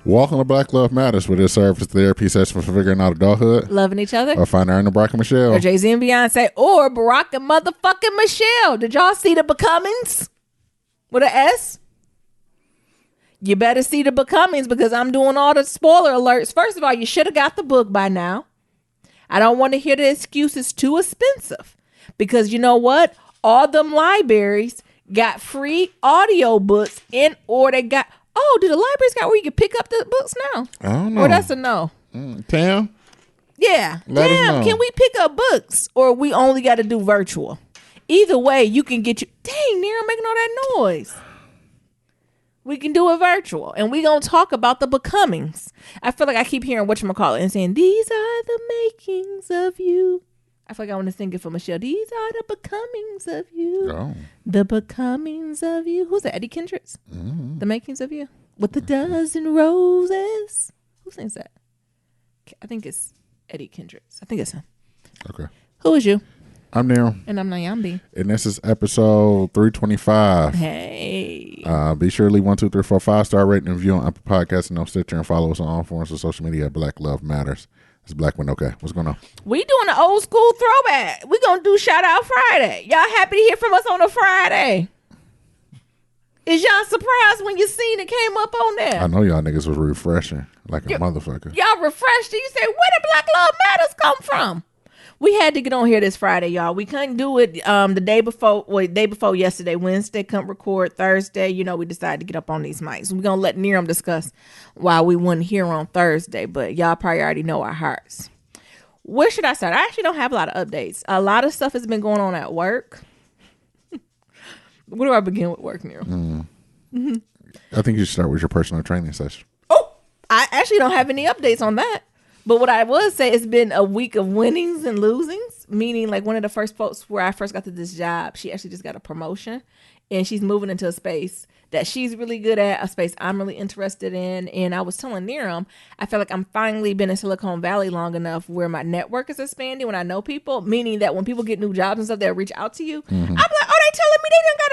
Welcome to Black Love Matters, where this serves as therapy session for figuring out adulthood, loving each other, or finding Aaron and Barack and Michelle, or Jay-Z and Beyonce, or Barack and motherfucking Michelle. Did y'all see the Becomings with an S? You better see the Becomings because I'm doing all the spoiler alerts. First of all, you should have got the book by now. I don't want to hear the excuses too expensive because you know what? All them libraries got free audio books or they got... Oh, do the libraries got where you can pick up the books now? I don't know. Or that's a no. Tam? Yeah. Let us know. Can we pick up books or we only got to do virtual? Either way, you can get you... Dang, Nero making all that noise. We can do it virtual. And we going to talk about the Becomings. I feel like I keep hearing whatchamacallit and saying, these are the makings of you. I feel like I want to sing it for Michelle. These are the becomings of you. Oh. The becomings of you. Who's that? Eddie Kendricks? Mm-hmm. The makings of you. With the dozen roses. Who sings that? I think it's Eddie Kendricks. I think it's him. Okay. Who is you? I'm Nero. And I'm Nyambi. And this is episode 325. Hey. Be sure to leave 1, 2, 3, 4, 5-star rating and review on Apple Podcasts and on Stitcher, and follow us on all forms of social media at Black Love Matters. It's Black One. Okay, what's going on? We doing an old school throwback. We gonna do Shout Out Friday. Y'all happy to hear from us on a Friday? Is y'all surprised when you seen it came up on there? I know y'all niggas was refreshing like a motherfucker. Y'all refreshed. You say, where did Black Love Matters come from? We had to get on here this Friday, y'all. We couldn't do it the day before yesterday, Wednesday. Couldn't record Thursday. You know, we decided to get up on these mics. We're going to let Niram discuss why we weren't here on Thursday, but y'all probably already know our hearts. Where should I start? I actually don't have a lot of updates. A lot of stuff has been going on at work. Where do I begin with work, Niram? I think you should start with your personal training session. Oh, I actually don't have any updates on that. But what I would say, it's been a week of winnings and losings, meaning like one of the first folks where I first got to this job, she actually just got a promotion and she's moving into a space that she's really good at, a space I'm really interested in. And I was telling Niram, I feel like I'm finally been in Silicon Valley long enough where my network is expanding when I know people, meaning that when people get new jobs and stuff, they'll reach out to you. I'm like, oh, they telling me they done got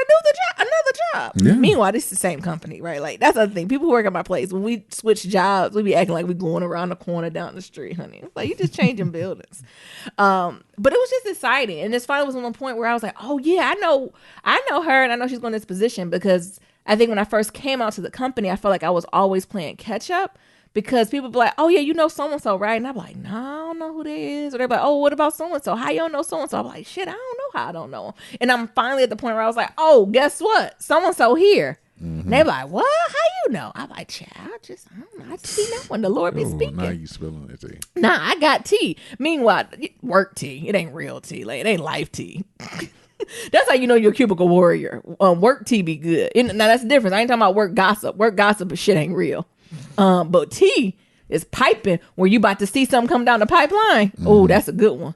another job. Yeah. Meanwhile, this is the same company, right? Like that's the other thing. People who work at my place, when we switch jobs, we be acting like we going around the corner down the street, honey. It's like you just changing buildings. But it was just exciting. And this finally was one point where I was like, oh yeah, I know her and I know she's going to this position because I think when I first came out to the company, I felt like I was always playing catch up because people be like, oh yeah, you know so-and-so, right? And I'm like, no, I don't know who that is. Or they're like, oh, what about so-and-so? How you don't know so-and-so? I'm like, shit, I don't know how I don't know. And I'm finally at the point where I was like, oh, guess what? So-and-so here. And they be like, what? How you know? I'm like, child, I don't know. I just be knowing the Lord be speaking. Now you spilling it, tea. Nah, I got tea. Meanwhile, work tea. It ain't real tea. Like, it ain't life tea. That's how you know you're a cubicle warrior. Work tea be good. Now that's the difference. I ain't talking about work gossip. Work gossip, but shit ain't real. But tea is piping where you about to see something come down the pipeline. Oh, that's a good one.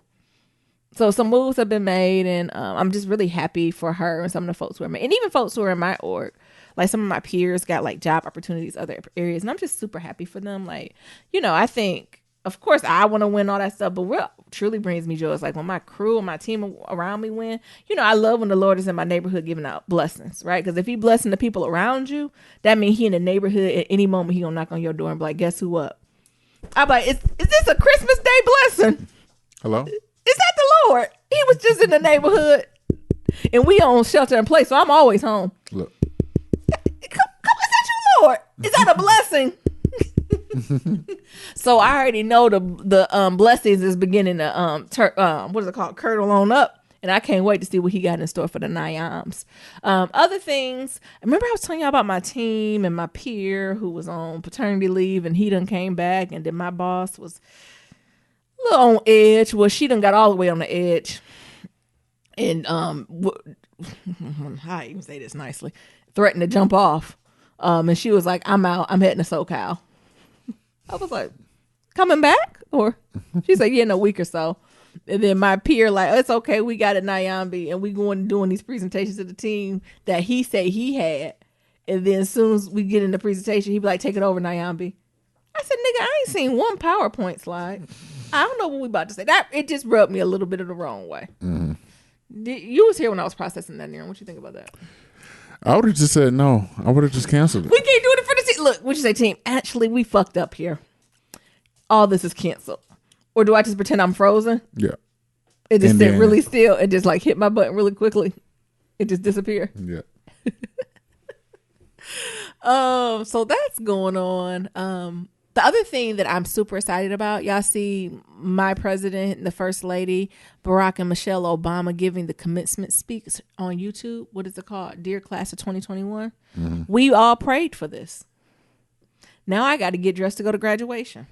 So some moves have been made, and I'm just really happy for her and some of the folks who are made, and even folks who are in my org. Like some of my peers got like job opportunities other areas, and I'm just super happy for them. Like, you know, I think, of course, I want to win all that stuff, but what truly brings me joy is like when my crew and my team around me win. You know, I love when the Lord is in my neighborhood giving out blessings, right? Because if he blessing the people around you, that means he in the neighborhood at any moment he gonna knock on your door and be like, guess who up? I'm like, is this a Christmas Day blessing? Hello? Is that the Lord? He was just in the neighborhood, and we on shelter in place, so I'm always home. Look. Is that you, Lord? Is that a blessing? So I already know the blessings is beginning to what is it called, curdle on up, and I can't wait to see what he got in store for the Nyams. Other things, remember I was telling y'all about my team and my peer who was on paternity leave, and he done came back, and then my boss was a little on edge. Well, she done got all the way on the edge, and how I even say this nicely, threatened to jump off. And she was like, I'm out. I'm heading to SoCal. I was like, coming back? Or she's like, yeah, in a week or so. And then my peer like, oh, it's okay. We got it, Nyambi. And we going doing these presentations to the team that he said he had. And then as soon as we get in the presentation, he be like, take it over, Nyambi. I said, nigga, I ain't seen one PowerPoint slide. I don't know what we about to say. That it just rubbed me a little bit of the wrong way. Mm-hmm. You was here when I was processing that, Niram. What you think about that? I would have just said no. I would have just canceled it. We can't do it for the team. Look, what you say, team? Actually, we fucked up here. All this is canceled. Or do I just pretend I'm frozen? Yeah. It just And sit then- really still and just like hit my button really quickly. It just disappeared. Yeah. So that's going on. The other thing that I'm super excited about, y'all see my president and the first lady, Barack and Michelle Obama, giving the commencement speech on YouTube. What is it called? Dear Class of 2021. We all prayed for this. Now I got to get dressed to go to graduation.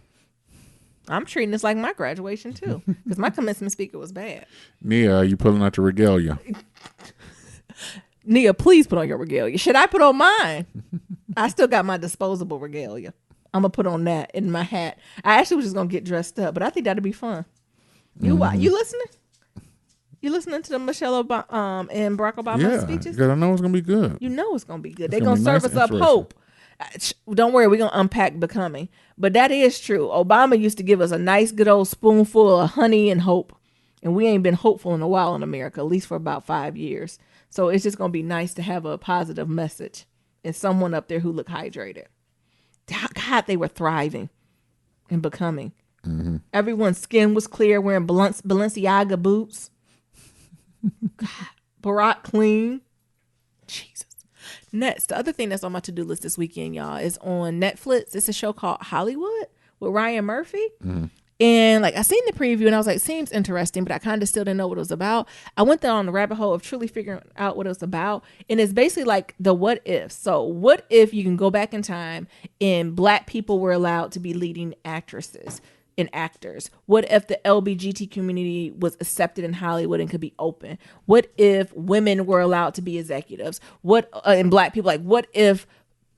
I'm treating this like my graduation too, because my commencement speaker was bad. Nia, you pulling out your regalia? Nia, please put on your regalia. Should I put on mine? I still got my disposable regalia. I'm gonna put on that in my hat. I actually was just gonna get dressed up, but I think that'd be fun. You you listening? You listening to the Michelle Obama and Barack Obama Yeah, speeches? because I know it's gonna be good. You know it's gonna be good. It's They're gonna gonna be serve nice us up and hope. Don't worry, we're gonna unpack becoming. But that is true. Obama used to give us a nice, good old spoonful of honey and hope, and we ain't been hopeful in a while in America, at least for about 5 years. So it's just gonna be nice to have a positive message and someone up there who look hydrated. God, they were thriving and becoming. Mm-hmm. Everyone's skin was clear, wearing Balenciaga boots. God, Barack clean. Jesus. Next, the other thing that's on my to-do list this weekend, y'all, is on Netflix. It's a show called Hollywood with Ryan Murphy. And like I seen the preview and I was like, seems interesting, but I kind of still didn't know what it was about. I went down on the rabbit hole of truly figuring out what it was about. And it's basically like the what if. So what if you can go back in time and Black people were allowed to be leading actresses and actors? What if the LGBT community was accepted in Hollywood and could be open? What if women were allowed to be executives? What and Black people, like what if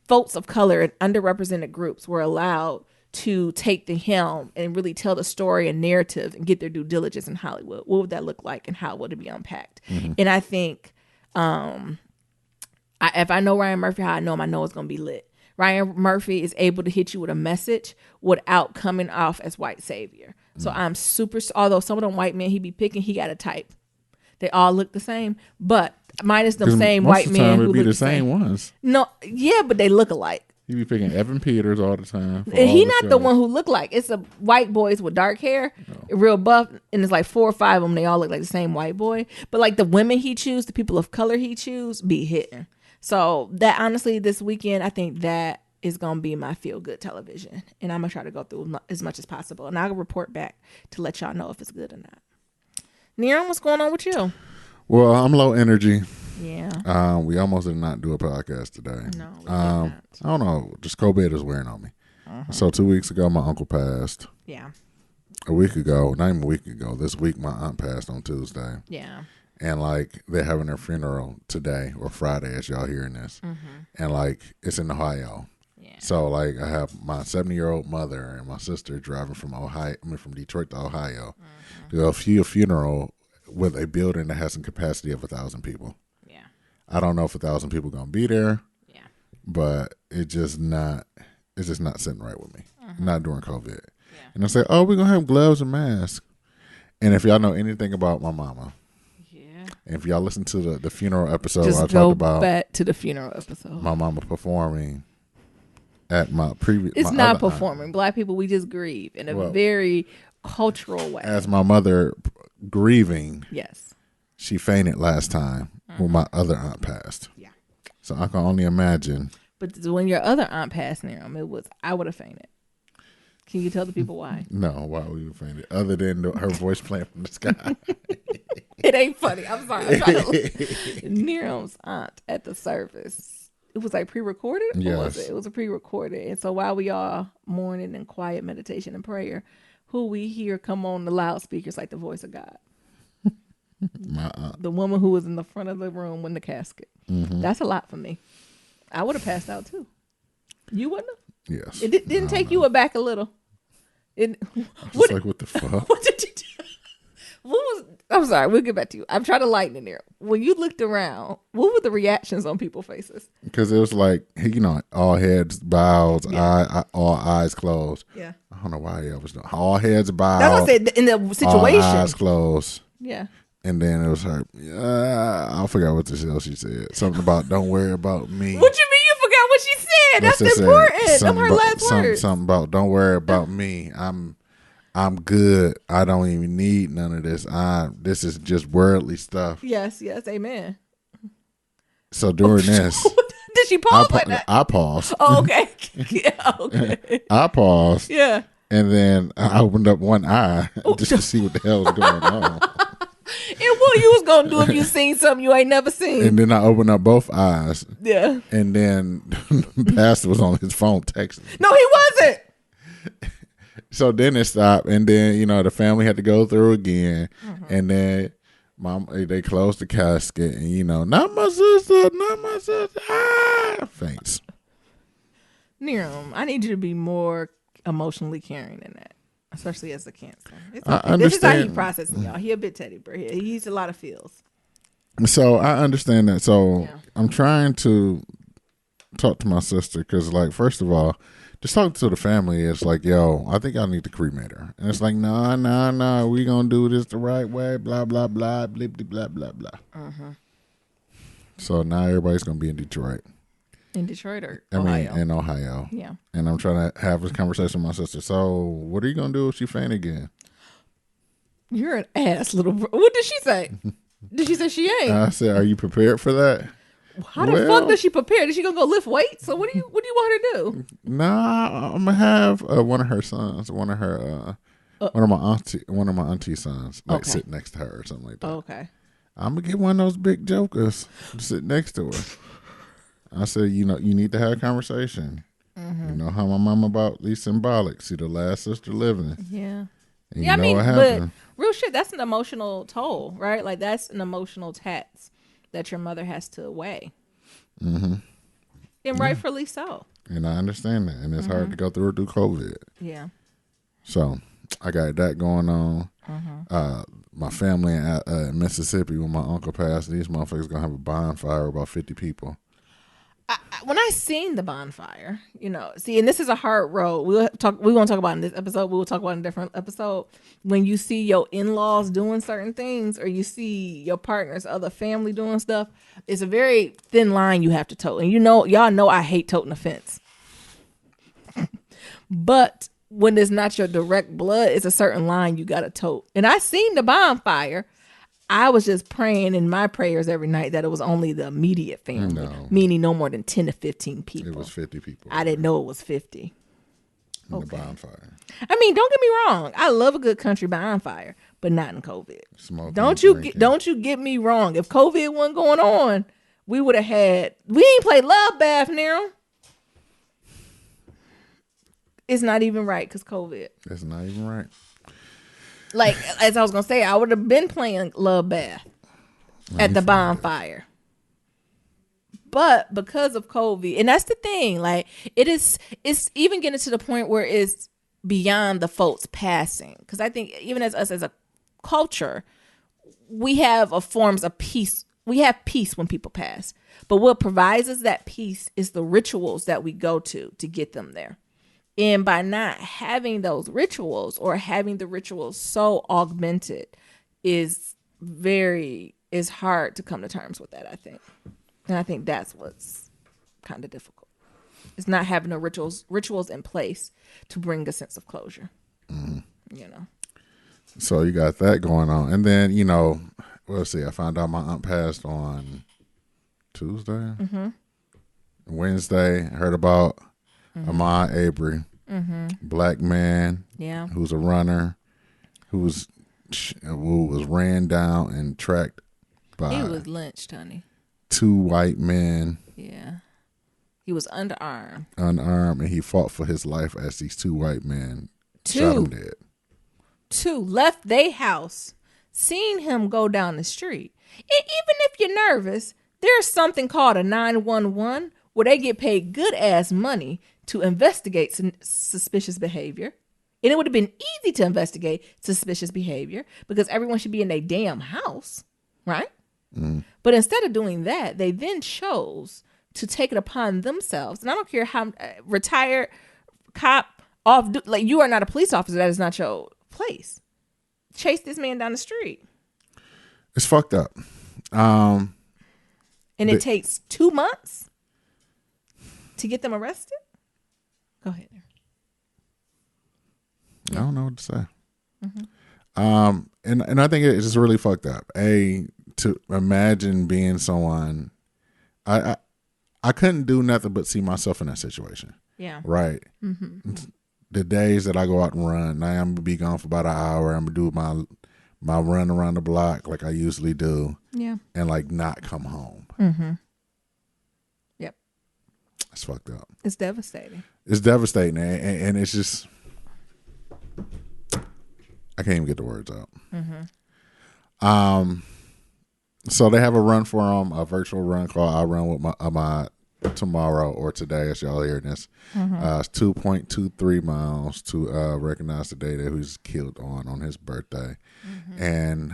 folks of color and underrepresented groups were allowed to take the helm and really tell the story and narrative and get their due diligence in Hollywood? What would that look like and how would it be unpacked? And I think if I know Ryan Murphy, how I know him, I know it's going to be lit. Ryan Murphy is able to hit you with a message without coming off as white savior. So I'm super, although some of them white men he be picking, he got a type. They all look the same, but minus them same most white of the time men it'd who be look the the same. same ones. No, yeah, but they look alike. You be picking Evan Peters all the time. for And all he the not the shows. one who look like. It's a white boys with dark hair, real buff, and it's like 4 or 5 of them. They all look like the same white boy. But like the women he choose, the people of color he choose, be hitting. So that honestly, this weekend, I think that is gonna be my feel good television, and I'm gonna try to go through as much as possible, and I'll report back to let y'all know if it's good or not. Neron, what's going on with you? Well, I'm low energy. Yeah. We almost did not do a podcast today. No, we did I not. don't know. Just COVID is wearing on me. So 2 weeks ago, my uncle passed. Yeah. A week ago, not even a week ago, this week my aunt passed on Tuesday. Yeah. And like they're having their funeral today or Friday as y'all hearing this. And like it's in Ohio. Yeah. So like I have my 70-year-old mother and my sister driving from from Detroit to Ohio to go to a funeral with a building that has a capacity of 1,000 people. Yeah. I don't know if 1,000 people gonna be there. Yeah. But it's just not sitting right with me. Not during COVID. And I say, oh, we're gonna have gloves and masks. And if y'all know anything about my mama, and if y'all listen to the funeral episode, Just I go talked about back to the funeral episode. my mama performing at my previous. It's my not other aunt. performing. Black people, we just grieve in a Well, very cultural way. As my mother grieving, Yes. she fainted last time when my other aunt passed. Yeah. So I can only imagine. But when your other aunt passed, Nerum, I would have fainted. Can you tell the people why? No, why would you faint it? Other than her voice playing from the sky. It ain't funny. I'm sorry. I'm trying to Nerum's aunt at the service. It was like pre-recorded? Or was Yes. it? It was a pre-recorded. And so while we all mourning in quiet meditation and prayer, who we hear come on the loudspeakers like the voice of God. My aunt. The woman who was in the front of the room in the casket. Mm-hmm. That's a lot for me. I would have passed out too. You wouldn't have? Yes. It didn't take you aback a little. Just like, what the fuck? What did you do? What was? I'm sorry. We'll get back to you. I'm trying to lighten in there. When you looked around, what were the reactions on people's faces? Because it was like, all heads bowed, Yeah. all eyes closed. Yeah. I don't know why I was doing all heads bowed. That's what I said in the all situation. eyes closed. Yeah. And then it was her. I forgot what the hell she said. Something about don't worry about me. What you mean you forgot what she said? That's important. Them her last words. Something about don't worry about me. I'm good. I don't even need none of this. This is just worldly stuff. Yes, amen. So during this, did she pause like that? I paused. Oh, okay. Yeah, okay. I paused. Yeah. And then I opened up one eye just to see what the hell was going on. And what you was gonna do if you seen something you ain't never seen? And then I opened up both eyes. Yeah. And then Pastor was on his phone texting. No, he wasn't. So then it stopped, and then the family had to go through again, and then they closed the casket, and not my sister, faints. Niram, I need you to be more emotionally caring than that, especially as a cancer. This is how he processes y'all. He a bit teddy bear. He's a lot of feels. So I understand that. So yeah. I'm trying to talk to my sister because, first of all, just talking to the family, it's like, yo, I think I need to cremate her. And it's like, no, we going to do this the right way, blah, blah, blah, blah, blah, blah, blah. Uh-huh. So now everybody's going to be in Detroit. In Detroit or Ohio? In Ohio. Yeah. And I'm trying to have this conversation with my sister. So what are you going to do if she faint again? You're an ass, little bro. What did she say? Did she say she ain't? I said, are you prepared for that? How the fuck does she prepare? Is she gonna go lift weights? So what do you want her to do? Nah, I'm gonna have one of her sons, one of my auntie sons, sit next to her or something like that. Okay. I'm gonna get one of those big jokers to sit next to her. I said, you need to have a conversation. Mm-hmm. You know how my mom about these symbolic. See the last sister living. Yeah. And you know what happened. But real shit, that's an emotional toll, right? Like that's an emotional tax that your mother has to weigh. Mm-hmm. And rightfully so. And I understand that. And it's hard to go through COVID. Yeah. So I got that going on. My family in Mississippi, when my uncle passed, these motherfuckers going to have a bonfire with about 50 people. When I seen the bonfire, and this is a hard road. We won't talk about it in this episode. We will talk about it in a different episode. When you see your in-laws doing certain things, or you see your partner's other family doing stuff, it's a very thin line you have to toe. And y'all know I hate toting the fence. But when it's not your direct blood, it's a certain line you got to tote. And I seen the bonfire. I was just praying in my prayers every night that it was only the immediate family, meaning no more than 10 to 15 people. It was 50 people. I didn't know it was 50. In the bonfire. I mean, don't get me wrong. I love a good country bonfire, but not in COVID. Smoking, don't you get me wrong. If COVID wasn't going on, we would have had. We ain't played Love Bath, Nero. It's not even right because COVID. It's not even right. Like, as I was going to say, I would have been playing Love Bath at the bonfire. But because of COVID, and that's the thing, like, it's even getting to the point where it's beyond the folks passing. Because I think even as us as a culture, we have forms of peace. We have peace when people pass. But what provides us that peace is the rituals that we go to get them there. And by not having those rituals or having the rituals so augmented is hard to come to terms with that, I think. And I think that's what's kind of difficult. It's not having the rituals in place to bring a sense of closure. Mm-hmm. So you got that going on. And then, let's see, I found out my aunt passed on Tuesday. Mm-hmm. Wednesday, I heard about Ahmaud Arbery, black man, who's a runner, who was ran down and tracked by. He was lynched, honey. 2 white men. Yeah, he was unarmed, and he fought for his life as these 2 white men shot him dead. 2 left their house, seen him go down the street, and even if you're nervous, there's something called a 911. Where they get paid good ass money to investigate suspicious behavior. And it would have been easy to investigate suspicious behavior because everyone should be in their damn house, right? Mm. But instead of doing that, they then chose to take it upon themselves. And I don't care how retired cop you are not a police officer. That is not your place. Chase this man down the street. It's fucked up. And it takes 2 months to get them arrested? Go ahead. I don't know what to say. And I think it's just really fucked up. To imagine being someone, I couldn't do nothing but see myself in that situation. Yeah. Right. Mm-hmm. The days that I go out and run, now I'm gonna be gone for about an hour. I'm gonna do my run around the block like I usually do. Yeah. And like not come home. Mm-hmm. Yep. It's fucked up. It's devastating. It's devastating, and it's just I can't even get the words out. Mm-hmm. So they have a run for them, a virtual run called "I Run with my tomorrow" or today, as y'all hearing this. It's 2.23 miles to recognize the day that he was killed on his birthday. And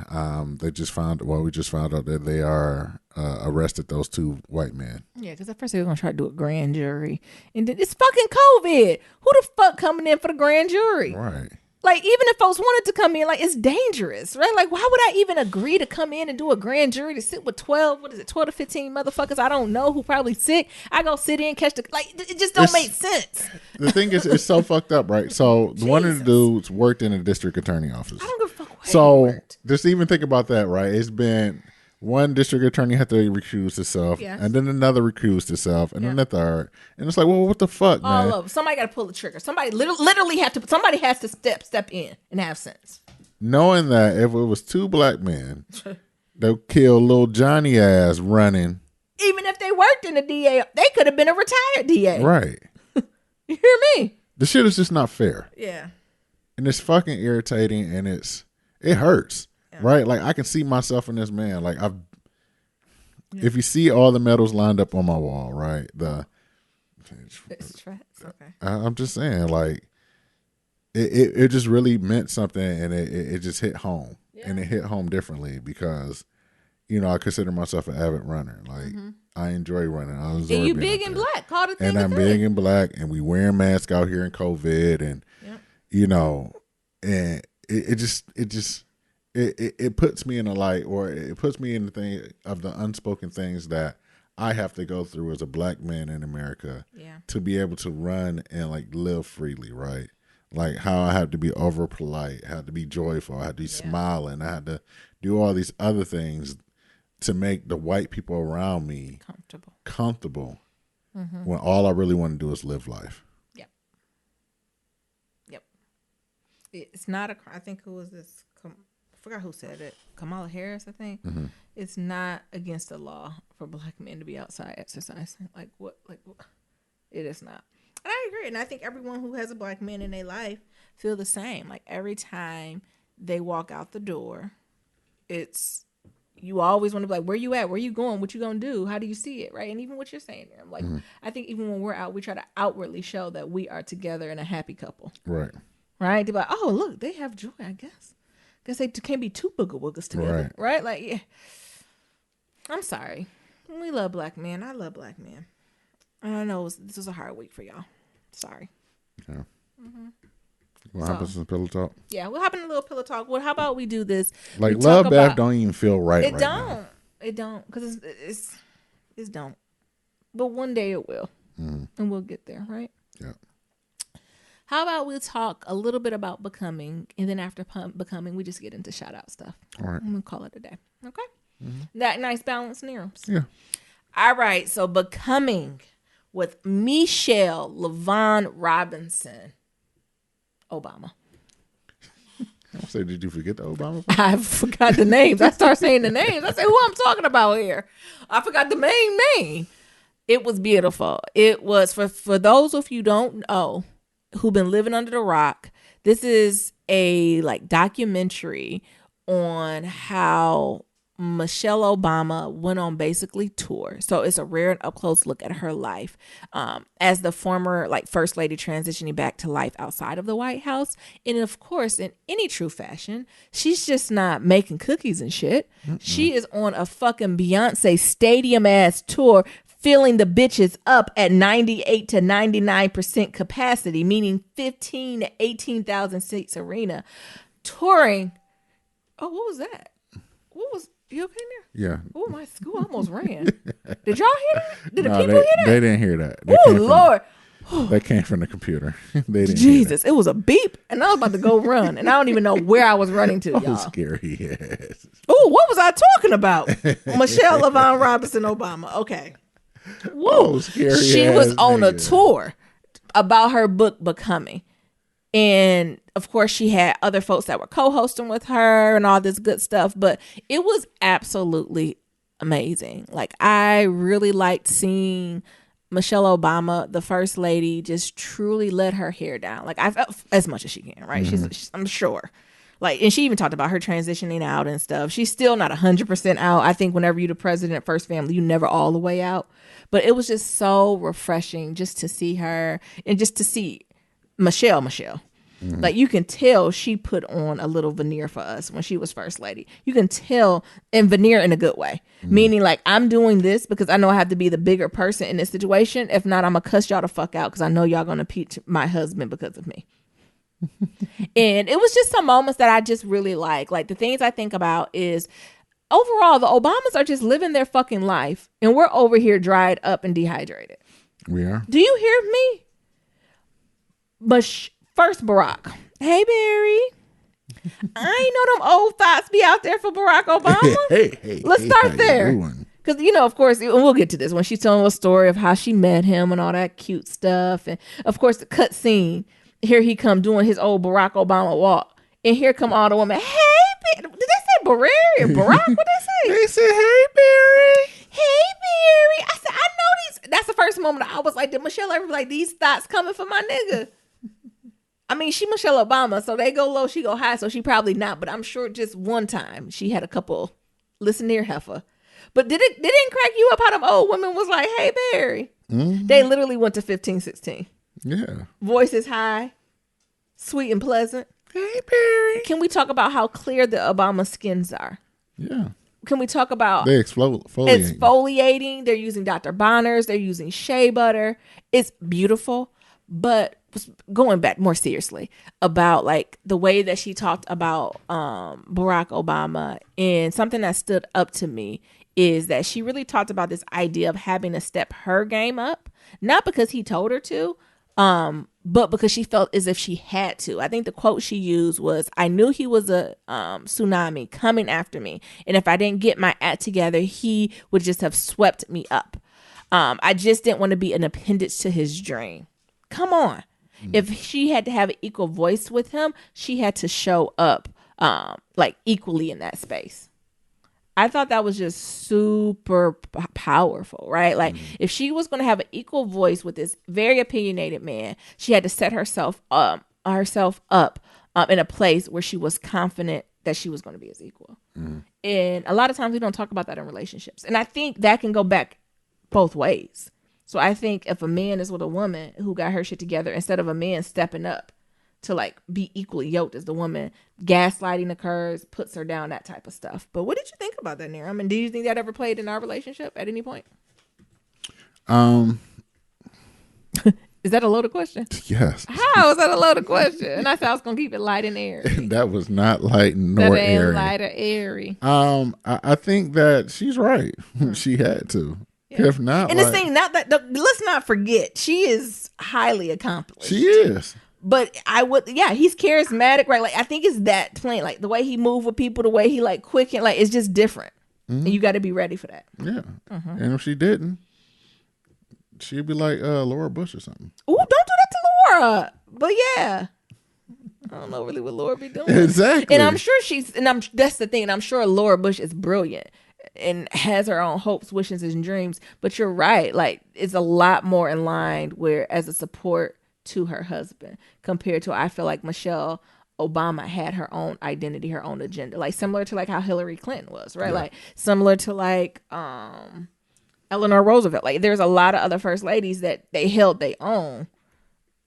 we just found out that they are arrested those 2 white men. Yeah, because at first they were going to try to do a grand jury. And then it's fucking COVID. Who the fuck coming in for the grand jury? Right. Like, even if folks wanted to come in, like, it's dangerous, right? Like, why would I even agree to come in and do a grand jury to sit with 12 to 15 motherfuckers I don't know who probably sick? I go sit in, catch it just don't make sense. The thing is, it's so fucked up, right? So one of the dudes worked in a district attorney office. I don't give a fuck what So just even think about that, right? It's been one district attorney had to recuse himself, and then another recused himself, and then the third. And it's like, well, what the fuck, man? All of somebody got to pull the trigger. Somebody literally somebody has to step in and have sense. Knowing that if it was 2 black men, they'll kill little Johnny ass running. Even if they worked in the DA, they could have been a retired DA. Right. You hear me? The shit is just not fair. Yeah. And it's fucking irritating, and it hurts. Yeah. Right? Like, I can see myself in this man. Like, if you see all the medals lined up on my wall, right? Okay. I'm just saying, like, it just really meant something, and it just hit home. Yeah. And it hit home differently because, I consider myself an avid runner. Like, I enjoy running. And you big and black. Call it and I'm big and black, and we wearing masks out here in COVID, and, and it puts me in a light, or it puts me in the thing of the unspoken things that I have to go through as a black man in America to be able to run and like live freely, right? Like how I have to be over polite, I had to be joyful, I had to be smiling, I had to do all these other things to make the white people around me comfortable when all I really want to do is live life. Yep. It's not a crime. I think who was this? I forgot who said it. Kamala Harris, I think. It's not against the law for black men to be outside exercising. Like what? It is not. And I agree. And I think everyone who has a black man in their life feel the same. Like every time they walk out the door, you always want to be like, where you at? Where you going? What you gonna do? How do you see it? Right? And even what you're saying there, I'm like, I think even when we're out, we try to outwardly show that we are together and a happy couple. Right. Right? They're like, oh, look, they have joy, I guess. Guess they can't be 2 booger woogers together. Right? Like, yeah. I'm sorry. We love black men. I love black men. I know this was a hard week for y'all. Sorry. Yeah. What happens in pillow talk? Yeah, we'll hop in a little pillow talk. Well, how about we do this? Like love bath don't even feel right. It right don't. Now. It don't, because it's don't. But one day it will, and we'll get there, right? Yeah. How about we talk a little bit about becoming, and then after becoming, we just get into shout out stuff. All right. I'm gonna call it a day. Okay. That nice balance, Nero's. Yeah. All right. So becoming with Michelle LaVaughn Robinson Obama. I say, did you forget the Obama? I forgot the names. I start saying the names. I say, who I'm talking about here? I forgot the main name. It was beautiful. It was for those of you don't know who've been living under the rock. This is a documentary on how Michelle Obama went on basically tour. So it's a rare and up close look at her life as the former first lady transitioning back to life outside of the White House. And of course, in any true fashion, she's just not making cookies and shit. She is on a fucking Beyonce stadium ass tour, filling the bitches up at 98 to 99% capacity, meaning 15 to 18,000 seats arena, touring. Oh, what was that? What was You okay there? Yeah. Oh, my school almost ran. Did y'all hear that? Did the No, people hear that? They didn't hear that. Oh, Lord. They came from the computer. They didn't Jesus, it was a beep, and I was about to go run, and I don't even know where I was running to, y'all. Oh, scary, yes. Oh, what was I talking about? Michelle LaVaughn Robinson Obama. Okay. Whoa. Oh, scary. She was on a tour about her book Becoming. And of course, she had other folks that were co-hosting with her and all this good stuff. But it was absolutely amazing. Like, I really liked seeing Michelle Obama, the first lady, just truly let her hair down. Like, I felt as much as she can, right? She's I'm sure. Like, and she even talked about her transitioning out and stuff. She's still not 100% out. I think whenever you're the president, first family, you're never all the way out. But it was just so refreshing just to see her and just to see Michelle. Like, you can tell she put on a little veneer for us when she was first lady. You can tell, and veneer in a good way. Meaning, like, I'm doing this because I know I have to be the bigger person in this situation. If not, I'm going to cuss y'all the fuck out because I know y'all going to impeach my husband because of me. And it was just some moments that I just really like. Like, the things I think about is, overall, the Obamas are just living their fucking life, and we're over here dried up and dehydrated. We are. Do you hear me? But first, Barack. Hey, Barry. I know them old thoughts be out there for Barack Obama. Let's start there. Because, you know, of course, and we'll get to this when she's telling a story of how she met him and all that cute stuff. And, of course, the cut scene. Here he come doing his old Barack Obama walk. And here come all the women. Hey, did they say Barry or Barack? What they say? They said, hey, Barry. Hey, Barry. I said, I know these. That's the first moment I was like, did Michelle ever be like, these thoughts coming for my nigga? I mean, she Michelle Obama, so they go low, she go high, so she probably not. But I'm sure just one time she had a couple, listen here, heifer. But did it crack you up how them old women was like, hey, Barry? Mm-hmm. They literally went to 15, 16. Yeah. Voices high, sweet and pleasant. Hey, Barry. Can we talk about how clear the Obama skins are? Yeah. Can we talk about they exfoliating? They're using Dr. Bonner's. They're using shea butter. It's beautiful. But going back more seriously about like the way that she talked about Barack Obama, and something that stood up to me is that she really talked about this idea of having to step her game up, not because he told her to, but because she felt as if she had to. I think the quote she used was, I knew he was a tsunami coming after me, and if I didn't get my act together, he would just have swept me up. I just didn't want to be an appendage to his dream. Come on. If she had to have an equal voice with him, she had to show up like equally in that space. I thought that was just super powerful, right? Like, if she was going to have an equal voice with this very opinionated man, she had to set herself up in a place where she was confident that she was going to be his equal. And a lot of times we don't talk about that in relationships. And I think that can go back both ways. So I think if a man is with a woman who got her shit together, instead of a man stepping up to like be equally yoked as the woman, gaslighting occurs, puts her down, that type of stuff. But what did you think about that, Nira? I mean, do you think that ever played in our relationship at any point? Is that a loaded question? Yes. How is that a loaded question? And I said I was gonna keep it light and airy. That was not light nor airy. Light or airy. I think that she's right. She had to. Yeah. If not, and this thing, let's not forget, she is highly accomplished. She is. But he's charismatic, right? Like, I think it's that plain, like the way he moved with people, the way he like quick and like, it's just different. And you got to be ready for that. Yeah. And if she didn't, she'd be like Laura Bush or something. Ooh, don't do that to Laura. But yeah. I don't know really what Laura be doing. Exactly. And I'm sure that's the thing. And I'm sure Laura Bush is brilliant and has her own hopes, wishes, and dreams. But you're right. Like, it's a lot more in line where as a support to her husband compared to, I feel like Michelle Obama had her own identity, her own agenda. Like, similar to like how Hillary Clinton was, right? Yeah. Like, similar to like Eleanor Roosevelt. Like, there's a lot of other first ladies that they held their own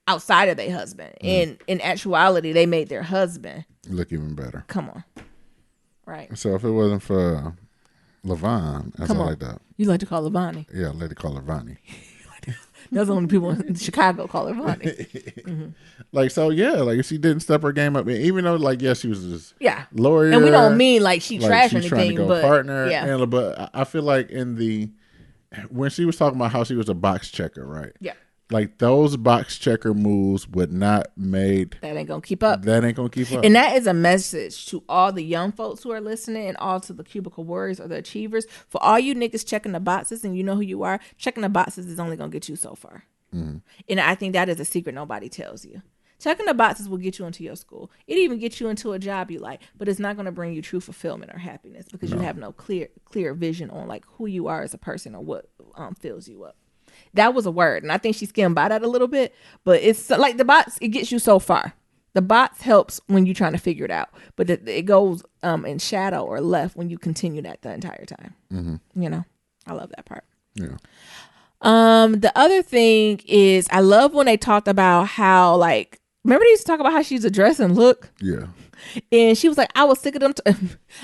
outside of their husband. And in actuality, they made their husband look even better. Come on. Right. So if it wasn't for LaVaughn, that's all like that. You like to call LaVaughn? Yeah, I like to call her Vonnie. That's the only people in Chicago call her Vonnie. Mm-hmm. Like, so yeah, like if she didn't step her game up, even though like she was just lawyer, and we don't mean like she trash or anything, trying to go but partner, but I feel like when she was talking about how she was a box checker, right? Yeah. Like those box checker moves would not made. That ain't gonna keep up. And that is a message to all the young folks who are listening and all to the cubicle warriors or the achievers. For all you niggas checking the boxes and you know who you are, checking the boxes is only gonna get you so far. Mm-hmm. And I think that is a secret nobody tells you. Checking the boxes will get you into your school. It even gets you into a job you like, but it's not going to bring you true fulfillment or happiness because you have no clear vision on like who you are as a person or what fills you up. That was a word, and I think she skimmed by that a little bit, but it's like the box, it gets you so far. The box helps when you're trying to figure it out, but it goes in shadow or left when you continue that the entire time. Mm-hmm. You know, I love that part. Yeah. The other thing is I love when they talked about how, like, remember they used to talk about how she's a dress and look? Yeah. And she was like, I was sick of them.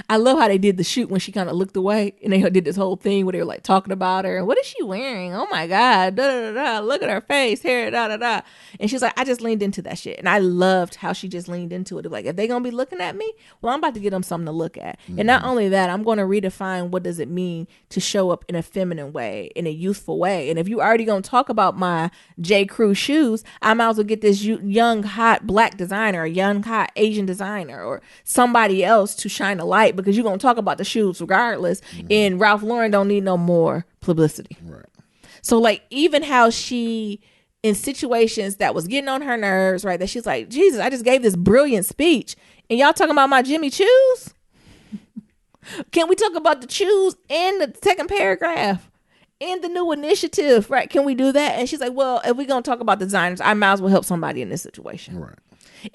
I love how they did the shoot when she kind of looked away and they did this whole thing where they were like talking about her. And what is she wearing? Oh my God. Da, da, da, da. Look at her face, hair, da, da, da. And she was like, I just leaned into that shit. And I loved how she just leaned into it. Like, if they're going to be looking at me, well, I'm about to get them something to look at. Mm-hmm. And not only that, I'm going to redefine what does it mean to show up in a feminine way, in a youthful way. And if you already going to talk about my J. Crew shoes, I might as well get this young, hot black designer, a young, hot Asian designer, or somebody else to shine a light because you're going to talk about the shoes regardless. Mm-hmm. And Ralph Lauren don't need no more publicity. Right. So like even how she, in situations that was getting on her nerves, right, that she's like, Jesus, I just gave this brilliant speech and y'all talking about my Jimmy Choos? Can we talk about the Choos in the second paragraph? In the new initiative, right? Can we do that? And she's like, well, if we're going to talk about designers, I might as well help somebody in this situation. Right.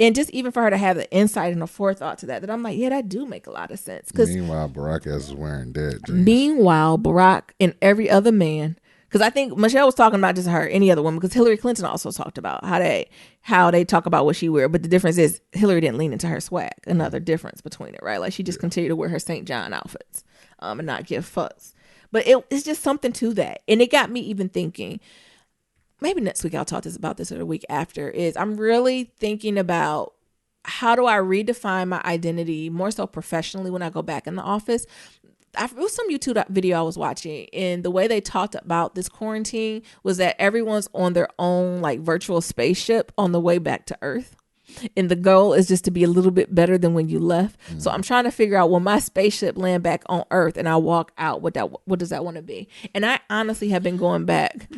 And just even for her to have the insight and the forethought to that I'm like, yeah, that do make a lot of sense. Meanwhile, Barack is wearing dead jeans. Meanwhile, Barack and every other man, because I think Michelle was talking about just her, any other woman, because Hillary Clinton also talked about how they talk about what she wear. But the difference is Hillary didn't lean into her swag. Another difference between it, right? Like she just continued to wear her St. John outfits and not give fucks. But it's just something to that. And it got me even thinking, maybe next week I'll talk about this or the week after, is I'm really thinking about how do I redefine my identity more so professionally when I go back in the office. It was some YouTube video I was watching, and the way they talked about this quarantine was that everyone's on their own like virtual spaceship on the way back to Earth. And the goal is just to be a little bit better than when you left. Mm-hmm. So I'm trying to figure out when my spaceship land back on Earth and I walk out, what does that want to be? And I honestly have been going back.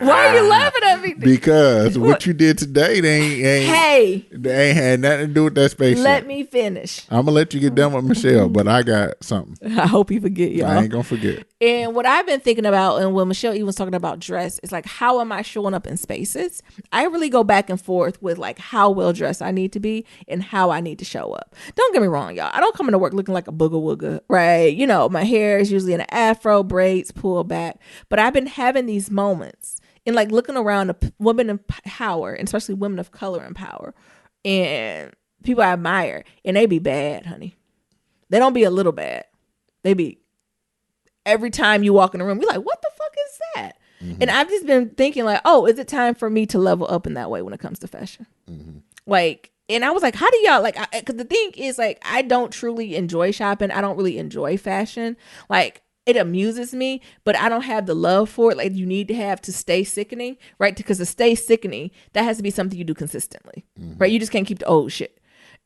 Why are you laughing at me? Because what you did today, they ain't had nothing to do with that spaceship. Let me finish. I'm gonna let you get done with Michelle, but I got something. I hope you forget, y'all. I ain't gonna forget. And what I've been thinking about, and when Michelle even was talking about dress, is like, how am I showing up in spaces? I really go back and forth with like how well dressed I need to be and how I need to show up. Don't get me wrong, y'all. I don't come into work looking like a booga wooga, right? You know, my hair is usually in an afro, braids pulled back. But I've been having these moments and like looking around the women in power, and especially women of color in power, and people I admire, and they be bad, honey. They don't be a little bad. They be every time you walk in the room, you're like, what the fuck is that? Mm-hmm. And I've just been thinking like, oh, is it time for me to level up in that way when it comes to fashion? Mm-hmm. Like, and I was like, how do y'all like, because the thing is like, I don't truly enjoy shopping. I don't really enjoy fashion. Like, it amuses me, but I don't have the love for it like you need to have to stay sickening, right? Because to stay sickening, that has to be something you do consistently, right? You just can't keep the old shit.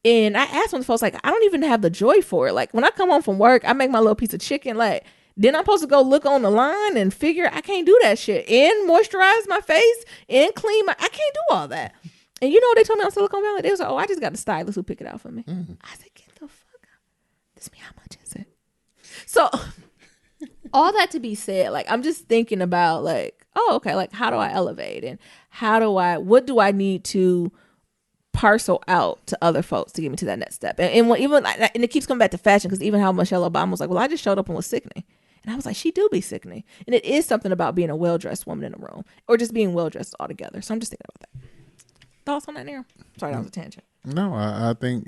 And I asked one of the folks, like, I don't even have the joy for it. Like, when I come home from work, I make my little piece of chicken, like, then I'm supposed to go look on the line and figure I can't do that shit and moisturize my face and clean my, I can't do all that. And you know what they told me on Silicon Valley? They was like, oh, I just got the stylist who pick it out for me. Mm-hmm. I said, get the fuck out. This me, how much is it? So all that to be said, like, I'm just thinking about like, oh, okay, like how do I elevate and what do I need to parcel out to other folks to get me to that next step? And it keeps coming back to fashion, because even how Michelle Obama was like, well, I just showed up and was sickening. And I was like, she do be sickening. And it is something about being a well-dressed woman in a room, or just being well-dressed altogether. So I'm just thinking about that. Thoughts on that, Neil? Sorry, that was a tangent. No, I think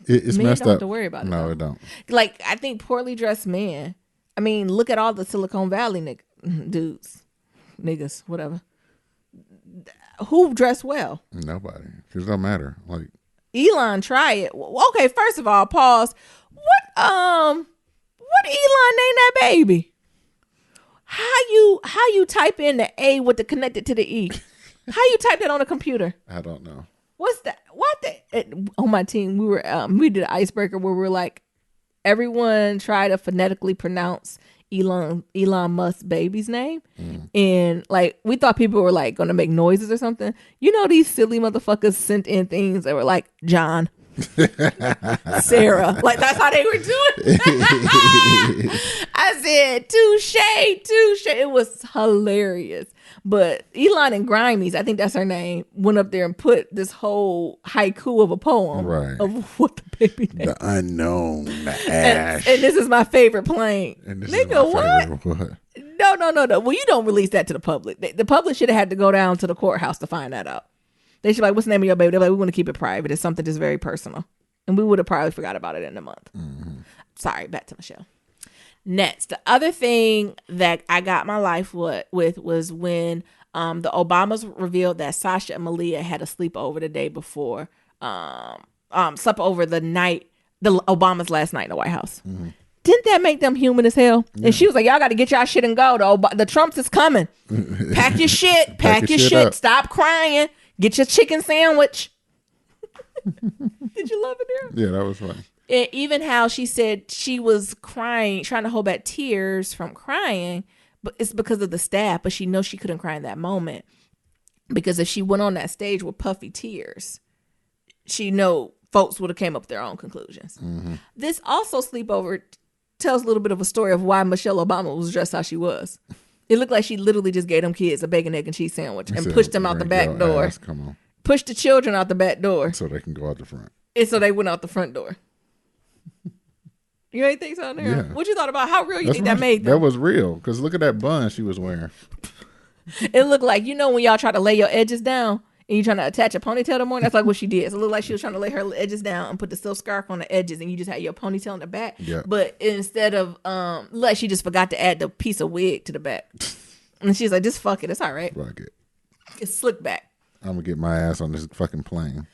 it's men messed don't up. Have to worry about it. No, though. it don't. Like, I think poorly dressed men. I mean, look at all the Silicon Valley dudes, niggas, whatever. Who dressed well? Nobody. Because it don't matter. Like Elon, try it. Okay, first of all, pause. What Elon named that baby? How you type in the A with the connected to the E? How you type that on a computer? I don't know. What's that? On my team, we did an icebreaker where we're like, everyone try to phonetically pronounce Elon Musk's baby's name, and like we thought people were like going to make noises or something. You know, these silly motherfuckers sent in things that were like John, Sarah, like that's how they were doing. I said touche. It was hilarious. But Elon and Grimes, I think that's her name, went up there and put this whole haiku of a poem of what the baby name. The unknown, the ash. And this is my favorite plane. Nigga, what? No. Well, you don't release that to the public. The public should have had to go down to the courthouse to find that out. They should be like, what's the name of your baby? They're like, we want to keep it private. It's something just very personal. And we would have probably forgot about it in a month. Mm-hmm. Sorry, back to Michelle. Next, the other thing that I got my life with was when the Obamas revealed that Sasha and Malia had a sleepover the day before, slept over the Obamas last night in the White House. Mm-hmm. Didn't that make them human as hell? Yeah. And she was like, y'all got to get y'all shit and go. The Trumps is coming. Pack your shit. Pack your shit. Stop crying. Get your chicken sandwich. Did you love it there? Yeah, that was funny. And even how she said she was crying, trying to hold back tears from crying, but it's because of the staff. But she knows she couldn't cry in that moment because if she went on that stage with puffy tears, she know folks would have came up with their own conclusions. Mm-hmm. This also sleepover tells a little bit of a story of why Michelle Obama was dressed how she was. It looked like she literally just gave them kids a bacon, egg, and cheese sandwich and pushed them out the back door. Come on. Pushed the children out the back door. So they can go out the front. And so they went out the front door. You ain't think so, there? Yeah. What you thought about how real you think that made them? That was real. Because look at that bun she was wearing. It looked like, you know, when y'all try to lay your edges down and you trying to attach a ponytail to more, that's like what she did. So it looked like she was trying to lay her edges down and put the silk scarf on the edges and you just had your ponytail in the back. Yeah. But instead of, like she just forgot to add the piece of wig to the back. And she's like, just fuck it. It's all right. Fuck it. It's slick back. I'm going to get my ass on this fucking plane.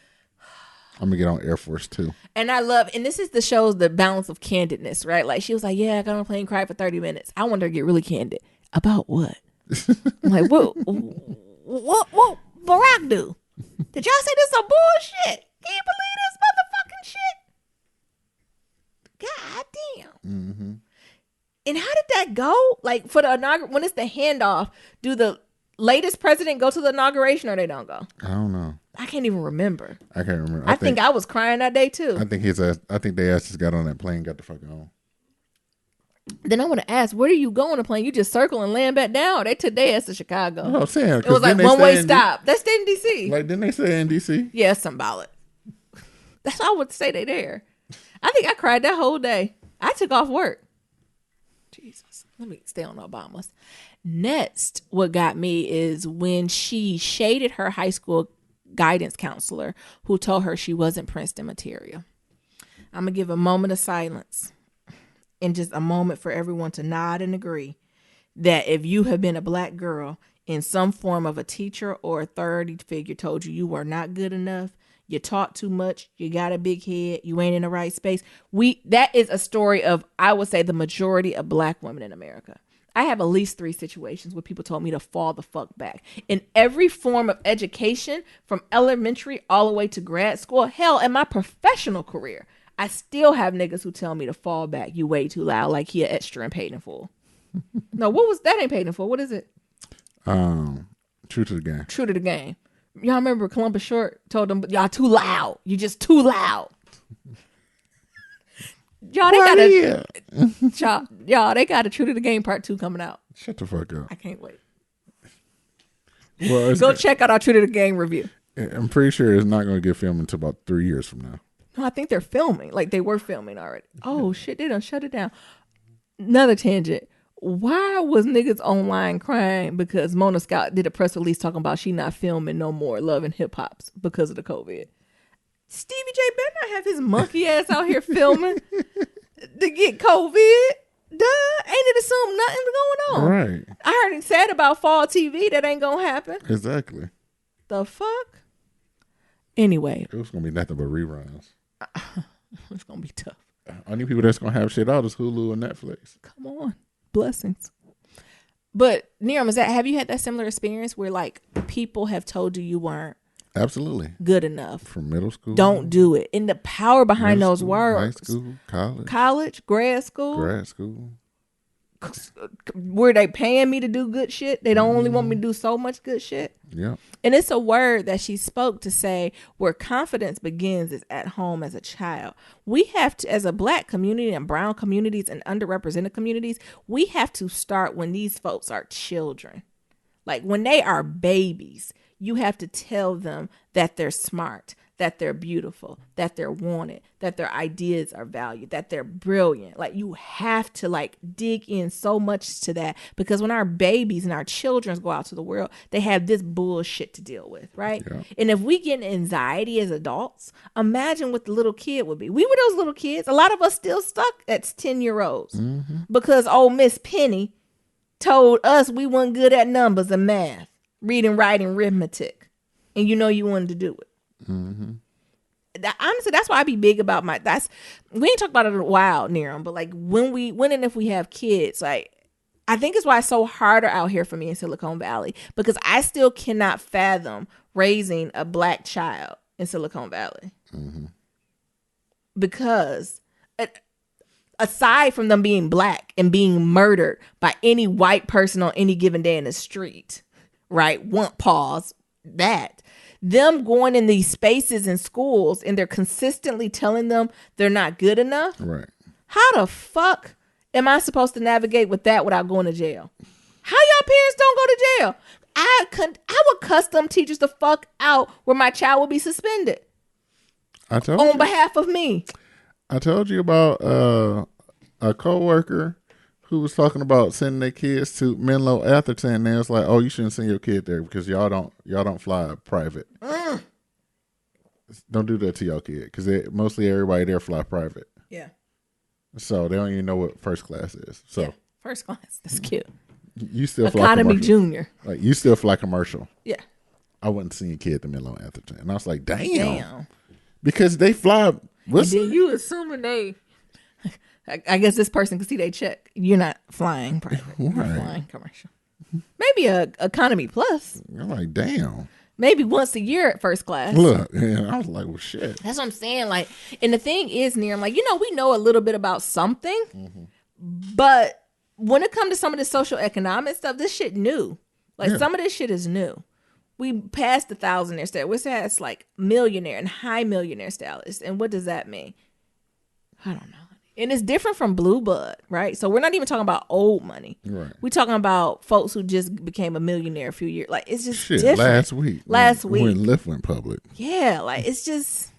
I'm going to get on Air Force 2. And I love, and this is the shows the balance of candidness, right? Like she was like, yeah, I got on a plane, cried for 30 minutes. I want her to get really candid. About what? I'm like, what Barack do? Did y'all say this some bullshit? Can you believe this motherfucking shit? God damn. Mm-hmm. And how did that go? Like for the inauguration, when it's the handoff, do the latest president go to the inauguration or they don't go? I don't know. I can't even remember. I can't remember. I think I was crying that day too. I think they ass just got on that plane, got the fuck on. Then I want to ask, where do you go on a plane? You just circle and land back down? They took their ass to Chicago. I'm saying, it was like one way stop. They stayed in D.C. Like, didn't they stay in D.C.? Yeah, symbolic. That's all I would say they there. I think I cried that whole day. I took off work. Jesus. Let me stay on Obama's. Next, what got me is when she shaded her high school guidance counselor who told her she wasn't Princeton material. I'm going to give a moment of silence and just a moment for everyone to nod and agree that if you have been a black girl in some form of a teacher or authority figure told you were not good enough, you talk too much, you got a big head, you ain't in the right space. That is a story of, I would say, the majority of black women in America. I have at least 3 situations where people told me to fall the fuck back. In every form of education, from elementary all the way to grad school, hell, in my professional career, I still have niggas who tell me to fall back. You way too loud, like he extra and paid in full. No, what was that? Ain't paid in full. What is it? True to the game. True to the game. Y'all remember Columbus Short told them, y'all too loud. You just too loud. Y'all, they got a True to the Game Part 2 coming out. Shut the fuck up. I can't wait. Well, go check out our True to the Game review. I'm pretty sure it's not going to get filmed until about 3 years from now. No, I think they're filming. Like they were filming already. Oh shit, they done shut it down. Another tangent. Why was niggas online crying because Mona Scott did a press release talking about she not filming no more Love and Hip Hops because of the COVID? Stevie J better not have his monkey ass out here filming to get COVID. Duh, ain't it assumed nothing's going on? Right. I heard it said about fall TV that ain't gonna happen. Exactly. The fuck? Anyway. It was gonna be nothing but reruns. It's gonna be tough. Only people that's gonna have shit out is Hulu and Netflix. Come on. Blessings. But Niram, have you had that similar experience where like people have told you weren't absolutely good enough from middle school? Don't do it. And the power behind those words. High school, college, grad school. Were they paying me to do good shit? They don't only want me to do so much good shit. Yeah. And it's a word that she spoke to say where confidence begins is at home as a child. We have to, as a black community and brown communities and underrepresented communities, we have to start when these folks are children. Like when they are babies, you have to tell them that they're smart, that they're beautiful, that they're wanted, that their ideas are valued, that they're brilliant. Like you have to like dig in so much to that because when our babies and our children go out to the world, they have this bullshit to deal with, right? Yeah. And if we get anxiety as adults, imagine what the little kid would be. We were those little kids. A lot of us still stuck at 10-year-olds because old Miss Penny told us we weren't good at numbers and math, reading, writing, arithmetic, and you know you wanted to do it. Honestly, that's why I be big about we ain't talked about it in a while, Niram, but like when and if we have kids, like I think it's why it's so harder out here for me in Silicon Valley because I still cannot fathom raising a black child in Silicon Valley because aside from them being black and being murdered by any white person on any given day in the street, right? Them going in these spaces in schools and they're consistently telling them they're not good enough. Right. How the fuck am I supposed to navigate with that without going to jail? How y'all parents don't go to jail? I would cuss them teachers the fuck out where my child would be suspended. On behalf of me. I told you about a coworker who was talking about sending their kids to Menlo Atherton, and they was like, "Oh, you shouldn't send your kid there because y'all don't fly private. Don't do that to your kid because mostly everybody there fly private. Yeah. So they don't even know what first class is. So yeah, first class, that's cute. You still fly economy commercial. Junior. Like you still fly commercial. Yeah. I wouldn't send your kid to Menlo Atherton, and I was like, damn. Because they fly. And then you assuming they. I guess this person can see they check. You're not flying private. Right. You're flying commercial. Maybe a economy plus. I'm like, damn. Maybe once a year at first class. Look, and I was like, well, shit. That's what I'm saying. Like, and the thing is, Niram, like, we know a little bit about something, but when it comes to some of the social economic stuff, this shit new. Like, some of this shit is new. We passed the thousandaire status. We're past like millionaire and high millionaire status. And what does that mean? I don't know. And it's different from Blue Bud, right? So we're not even talking about old money. Right. We're talking about folks who just became a millionaire a few years. Like, it's just different. Last week. When Lyft went public. Yeah, like, it's just...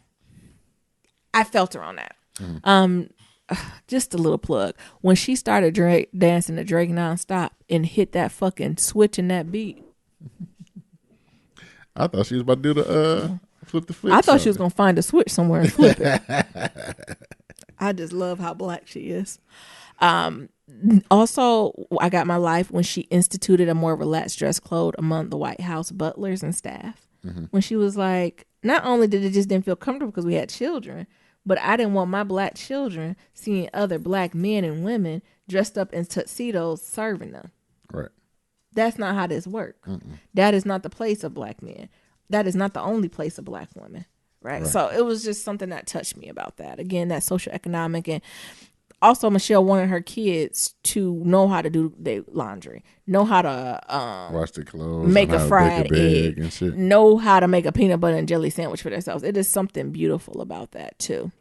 I felt her on that. Just a little plug. When she started dancing to Drake nonstop and hit that fucking switch in that beat. I thought she was about to do the flip the switch. I thought she was going to find a switch somewhere and flip it. I just love how black she is. Also, I got my life when she instituted a more relaxed dress code among the White House butlers and staff. When she was like, not only did it just didn't feel comfortable because we had children, but I didn't want my black children seeing other black men and women dressed up in tuxedos serving them. Right. That's not how this works. That is not the place of black men. That is not the only place of black women. Right. So it was just something that touched me about that. Again, that social economic. And also Michelle wanted her kids to know how to do their laundry, know how to wash their clothes, make a fried egg, and shit. Know how to make a peanut butter and jelly sandwich for themselves. It is something beautiful about that too.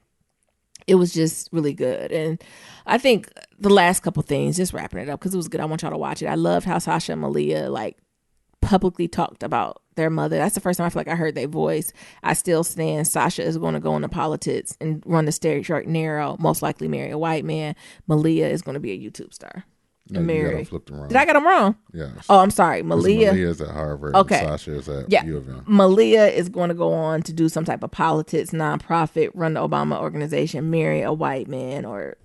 It was just really good. And I think the last couple things, just wrapping it up because it was good. I want y'all to watch it. I loved how Sasha and Malia like publicly talked about their mother. That's the first time I feel like I heard their voice. I still stand. Sasha is going to go into politics and run the straight narrow, most likely marry a white man. Malia is going to be a YouTube star. No, Mary. Flipped around. Did I get them wrong? Yes. Oh, I'm sorry. Malia is at Harvard. Okay. And Sasha is at U of M. Malia is going to go on to do some type of politics, nonprofit, run the Obama organization, marry a white man, or,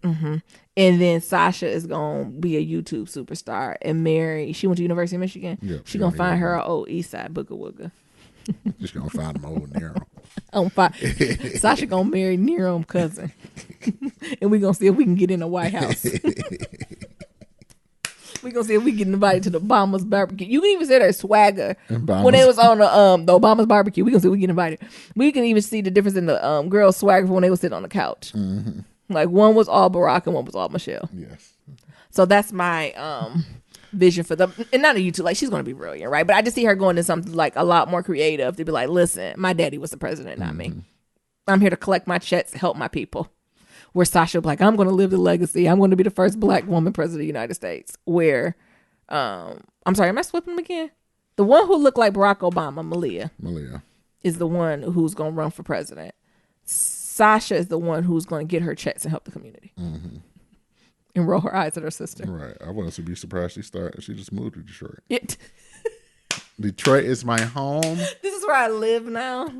Mm-hmm. And then Sasha is gonna be a YouTube superstar and marry. She went to University of Michigan. Yeah, she gonna find her old East Side Booga Wooga. Just gonna find him old Nero. Sasha gonna marry Nero's cousin, and we gonna see if we can get in the White House. We gonna see if we get invited to the Obama's barbecue. You can even say that swagger when they was on the Obama's barbecue. We gonna see if we get invited. We can even see the difference in the girls' swagger when they was sitting on the couch. Mm-hmm. Like one was all Barack and one was all Michelle. Yes. So that's my vision for them, and not a YouTube. Like she's gonna be brilliant, right? But I just see her going to something like a lot more creative to be like, listen, my daddy was the president, not me. I'm here to collect my checks, help my people. Where Sasha be like, I'm going to live the legacy. I'm going to be the first black woman president of the United States. Where, I'm sorry, am I slipping again? The one who looked like Barack Obama, Malia, is the one who's going to run for president. Sasha is the one who's going to get her checks and help the community. Mm-hmm. And roll her eyes at her sister. Right. I wouldn't be surprised she just moved to Detroit. Detroit is my home. This is where I live now.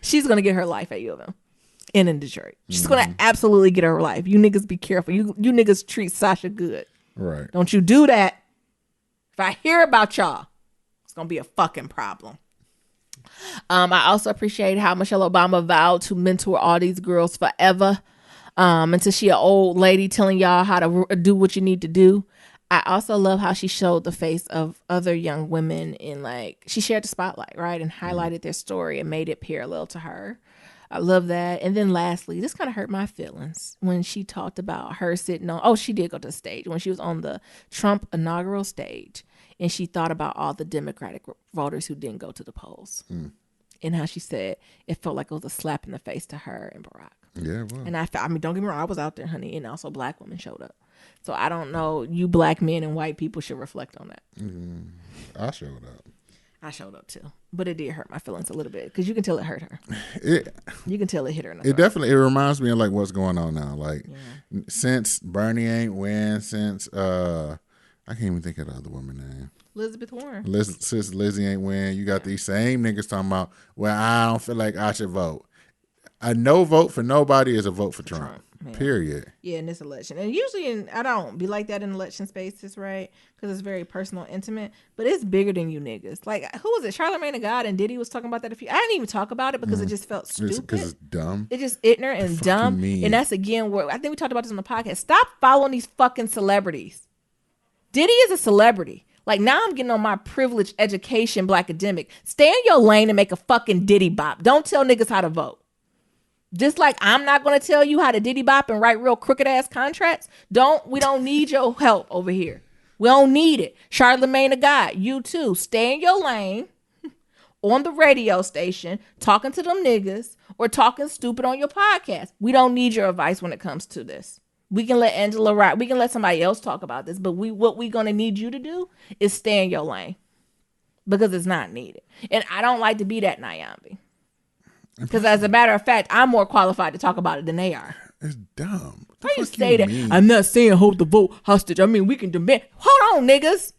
She's going to get her life at U of M. And in Detroit. She's going to absolutely get her life. You niggas be careful. You niggas treat Sasha good. Right. Don't you do that. If I hear about y'all, it's going to be a fucking problem. I also appreciate how Michelle Obama vowed to mentor all these girls forever. Until she an old lady telling y'all how to do what you need to do. I also love how she showed the face of other young women in she shared the spotlight, right? And highlighted their story and made it parallel to her. I love that. And then lastly, this kind of hurt my feelings when she talked about her sitting on, she did go to the stage when she was on the Trump inaugural stage. And she thought about all the Democratic voters who didn't go to the polls. And how she said it felt like it was a slap in the face to her and Barack. Yeah, well. And I mean, don't get me wrong, I was out there, honey. And also black women showed up. So I don't know, you black men and white people should reflect on that. I showed up. I showed up too, but it did hurt my feelings a little bit because you can tell it hurt her. You can tell it hit her. It reminds me of what's going on now. Since Bernie ain't win, since I can't even think of the other woman name. Elizabeth Warren. Since Lizzie ain't win, you got these same niggas talking about, well, I don't feel like I should vote. A no vote for nobody is a vote for Trump. Period. Yeah, in this election. And usually I don't be like that in election spaces, right? Because it's very personal, intimate. But it's bigger than you niggas. Like, who was it? Charlamagne the God and Diddy was talking about that I didn't even talk about it because it just felt stupid. Because it's dumb. It's just ignorant and dumb. And that's, again, where I think we talked about this on the podcast. Stop following these fucking celebrities. Diddy is a celebrity. Like, now I'm getting on my privileged education, black academic. Stay in your lane and make a fucking Diddy bop. Don't tell niggas how to vote. Just like I'm not going to tell you how to Diddy bop and write real crooked ass contracts. We don't need your help over here. We don't need it. Charlamagne the God, you too. Stay in your lane on the radio station talking to them niggas or talking stupid on your podcast. We don't need your advice when it comes to this. We can let Angela write. We can let somebody else talk about this. But what we're going to need you to do is stay in your lane because it's not needed. And I don't like to be that Nyambi. Because as a matter of fact, I'm more qualified to talk about it than they are. It's dumb. Why you say that? I'm not saying hold the vote hostage. I mean, we can demand. Hold on, niggas.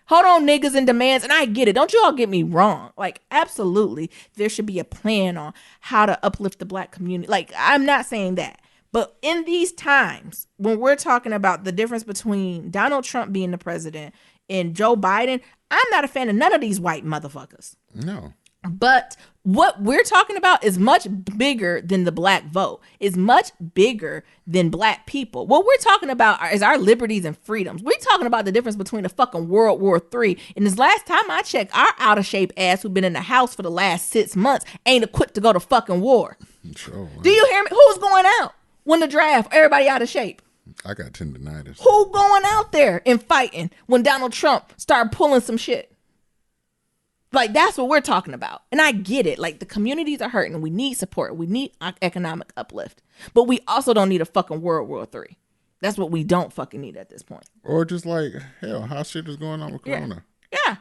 Hold on, niggas and demands. And I get it. Don't you all get me wrong. Like, absolutely, there should be a plan on how to uplift the black community. Like, I'm not saying that. But in these times, when we're talking about the difference between Donald Trump being the president and Joe Biden, I'm not a fan of none of these white motherfuckers. No. But what we're talking about is much bigger than the black vote. It's much bigger than black people. What we're talking about is our liberties and freedoms. We're talking about the difference between a fucking World War III. And this last time I checked, our out of shape ass who've been in the house for the last 6 months ain't equipped to go to fucking war. Sure. Do you hear me? Who's going out when the draft? Everybody out of shape. I got tendinitis. Who going out there and fighting when Donald Trump started pulling some shit? Like, that's what we're talking about. And I get it. Like, the communities are hurting. We need support. We need economic uplift. But we also don't need a fucking World War III. That's what we don't fucking need at this point. Or just like, hell, how shit is going on with Corona? Yeah.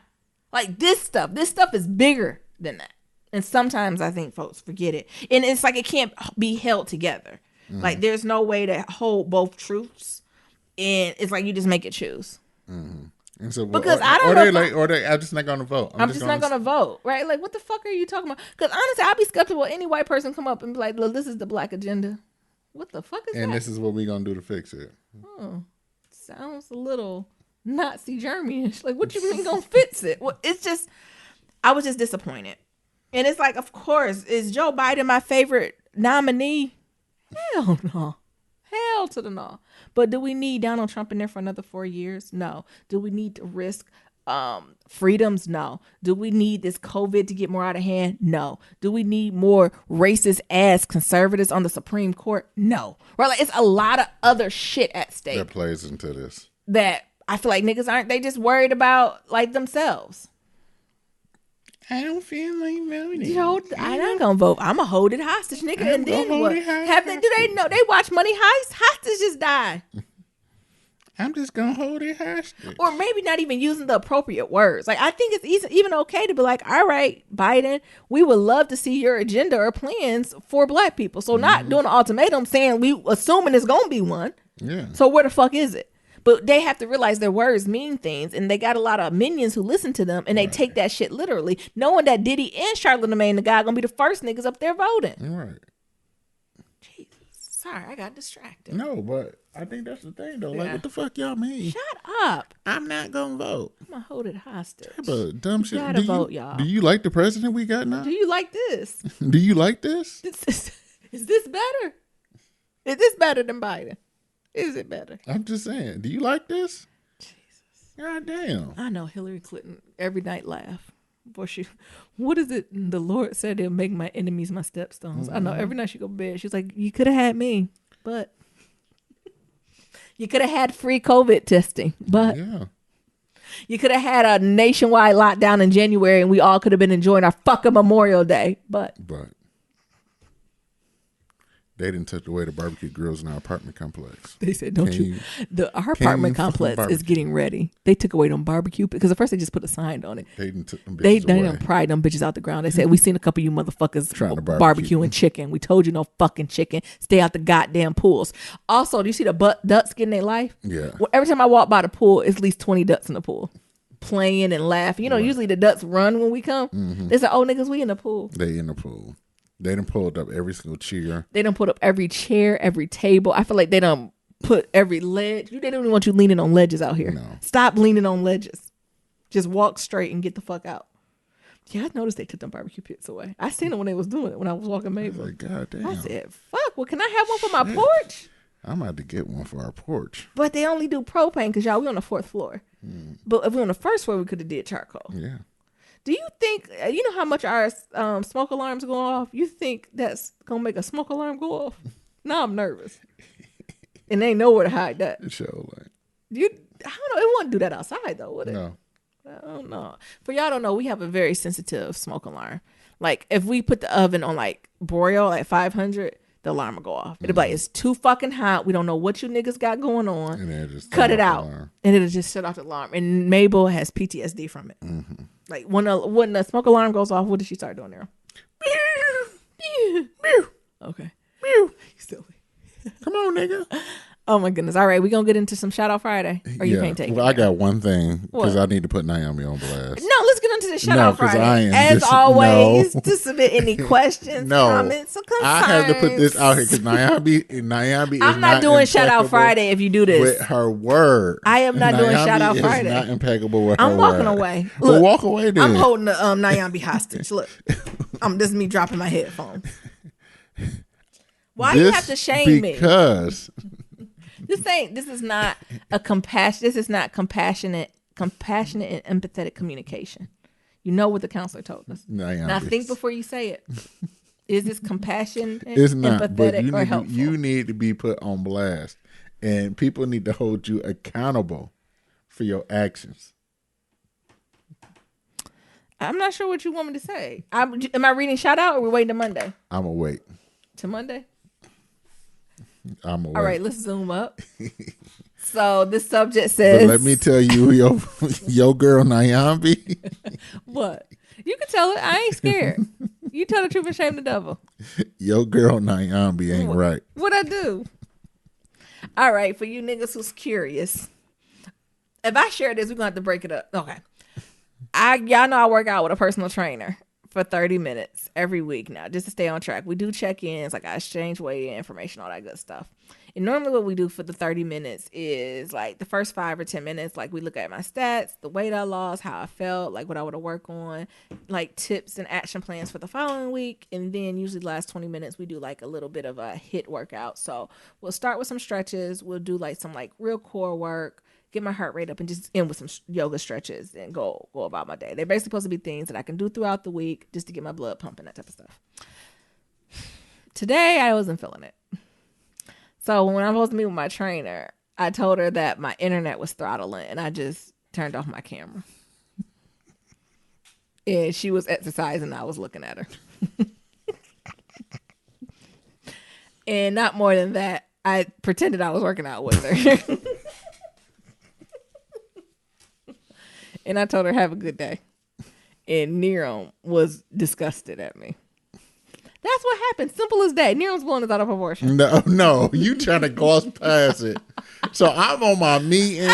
Like, this stuff is bigger than that. And sometimes I think folks forget it. And it's like it can't be held together. Mm-hmm. Like, there's no way to hold both truths. And it's like you just make it choose. Mm-hmm. And so, because I don't know. I'm just not going to vote. I'm just not going to vote, right? Like, what the fuck are you talking about? Because honestly, I'd be skeptical any white person come up and be like, look, this is the black agenda. What the fuck is that? And this is what we gonna do to fix it. Sounds a little Nazi German-ish. Like, what you mean gonna fix it? Well, it's just, I was just disappointed. And it's like, of course, is Joe Biden my favorite nominee? Hell no. Hell to the no. But do we need Donald Trump in there for another 4 years? No. Do we need to risk freedoms? No. Do we need this COVID to get more out of hand? No. Do we need more racist ass conservatives on the Supreme Court? No. Right? Like, it's a lot of other shit at stake that plays into this. That I feel like niggas aren't. They just worried about like themselves. I don't feel like voting. Yo, I'm not gonna vote. I'm gonna hold it hostage, nigga. And then what? Do they know? They watch Money Heist? Hostages die. I'm just gonna hold it hostage. Or maybe not even using the appropriate words. Like, I think it's even okay to be like, all right, Biden, we would love to see your agenda or plans for black people. So not doing an ultimatum saying we assuming it's gonna be one. Yeah. So where the fuck is it? But they have to realize their words mean things, and they got a lot of minions who listen to them, and they take that shit literally, knowing that Diddy and Charlamagne the Guy gonna be the first niggas up there voting. Right. Jesus, sorry, I got distracted. No, but I think that's the thing though. Like, what the fuck y'all mean? Shut up. I'm not gonna vote. I'm gonna hold it hostage. But dumb shit. Gotta vote, y'all. Do you like the president we got now? Do you like this? Do you like this? Is this better? Is this better than Biden? Is it better? I'm just saying. Do you like this? Jesus. God damn. I know Hillary Clinton every night laugh. Boy, what is it? The Lord said he'll make my enemies my stepstones. I know every night she go to bed. She's like, you could have had me, but you could have had free COVID testing, but you could have had a nationwide lockdown in January and we all could have been enjoying our fucking Memorial Day, but they didn't take away the barbecue grills in our apartment complex. They said, our apartment complex is getting ready. They took away them barbecue because at first they just put a sign on it. They didn't took them They bitches away. done pried them bitches out the ground. They said, we seen a couple of you motherfuckers trying to barbecuing chicken. We told you no fucking chicken. Stay out the goddamn pools. Also, do you see the ducks getting their life? Yeah. Well, every time I walk by the pool, it's at least 20 ducks in the pool. Playing and laughing. You know, usually the ducks run when we come. They say, oh, niggas, we in the pool. They in the pool. They done pulled up every single chair. They done put up every chair, every table. I feel like they done put every ledge. They don't even want you leaning on ledges out here. No. Stop leaning on ledges. Just walk straight and get the fuck out. Yeah, I noticed they took them barbecue pits away. I seen it when they was doing it when I was walking Maple. Like, God damn. I said, fuck, well, can I have one for my porch? I'm about to get one for our porch. But they only do propane because, y'all, we on the 4th floor. But if we on the 1st floor, we could have did charcoal. Yeah. Do you think, you know how much our smoke alarms go off? You think that's going to make a smoke alarm go off? Now I'm nervous. And they ain't nowhere to hide that. Show like. I don't know. It wouldn't do that outside, though, would it? No. I don't know. For y'all don't know, we have a very sensitive smoke alarm. Like, if we put the oven on, like, broil at 500, the alarm will go off. It'll be like, it's too fucking hot. We don't know what you niggas got going on. And then just cut it out. And it'll just shut off the alarm. And Mabel has PTSD from it. Like, when the smoke alarm goes off, what does she start doing there? Okay. You silly. Come on, nigga. Oh my goodness. All right, we gonna get into some shout out Friday. Or you can't take it. Well, I got one thing because I need to put Naomi on blast. No, let's get into the shout out Friday. As always, to submit any questions, comments, or concerns. I have to put this out here because Naomi is I'm not doing shout out Friday if you do this. With her word. I am not doing shout out Friday. Not impeccable with her I'm walking away. Look, well, walk away then. I'm holding the Naomi hostage. Look. This is me dropping my headphones. Why you have to shame me? Because this is not compassionate and empathetic communication. You know what the counselor told us. Now think before you say it. Is this compassion it's not, empathetic, or helpful? You need to be put on blast, and people need to hold you accountable for your actions. I'm not sure what you want me to say. Am I reading shout out or are we waiting to Monday? I'm going to wait. To Monday? I'm going to wait. All right, let's zoom up. So this subject says... But let me tell you, your girl Naomi. What? You can tell it. I ain't scared. You tell the truth and shame the devil. Your girl Naomi ain't right. What'd I do? All right, for you niggas who's curious. If I share this, we're going to have to break it up. Okay. Y'all know I work out with a personal trainer for 30 minutes every week now, just to stay on track. We do check-ins, like I exchange weigh-in information, all that good stuff. And normally what we do for the 30 minutes is like the first 5 or 10 minutes, like we look at my stats, the weight I lost, how I felt, like what I want to work on, like tips and action plans for the following week. And then usually the last 20 minutes, we do like a little bit of a HIIT workout. So we'll start with some stretches. We'll do like some like real core work, get my heart rate up, and just end with some yoga stretches and go about my day. They're basically supposed to be things that I can do throughout the week just to get my blood pumping, that type of stuff. Today, I wasn't feeling it. So when I'm supposed to meet with my trainer, I told her that my internet was throttling, and I just turned off my camera. And she was exercising, and I was looking at her. And not more than that, I pretended I was working out with her. And I told her, have a good day. And Nero was disgusted at me. That's what happened. Simple as that. Nero's blowing us out of proportion. No, you trying to gloss past it. So I'm on my meeting,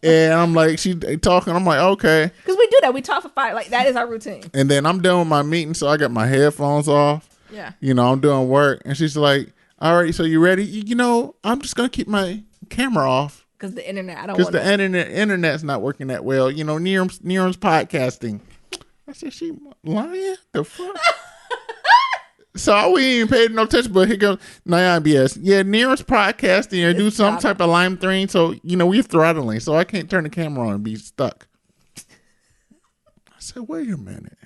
and I'm like, she talking. I'm like, okay. Because we do that. We talk for 5. Like, that is our routine. And then I'm done with my meeting, so I got my headphones off. Yeah. You know, I'm doing work. And she's like, all right, so you ready? You know, I'm just going to keep my camera off. Because the internet, I don't want to. Because the internet's not working that well. You know, Nearham's podcasting. I said, she lying? The fuck? So I wasn't even paying no attention, but here goes Nayan BS. Yeah, Nearham's podcasting and do some type of lime thing. So, you know, we're throttling. So I can't turn the camera on and be stuck. I said, wait a minute.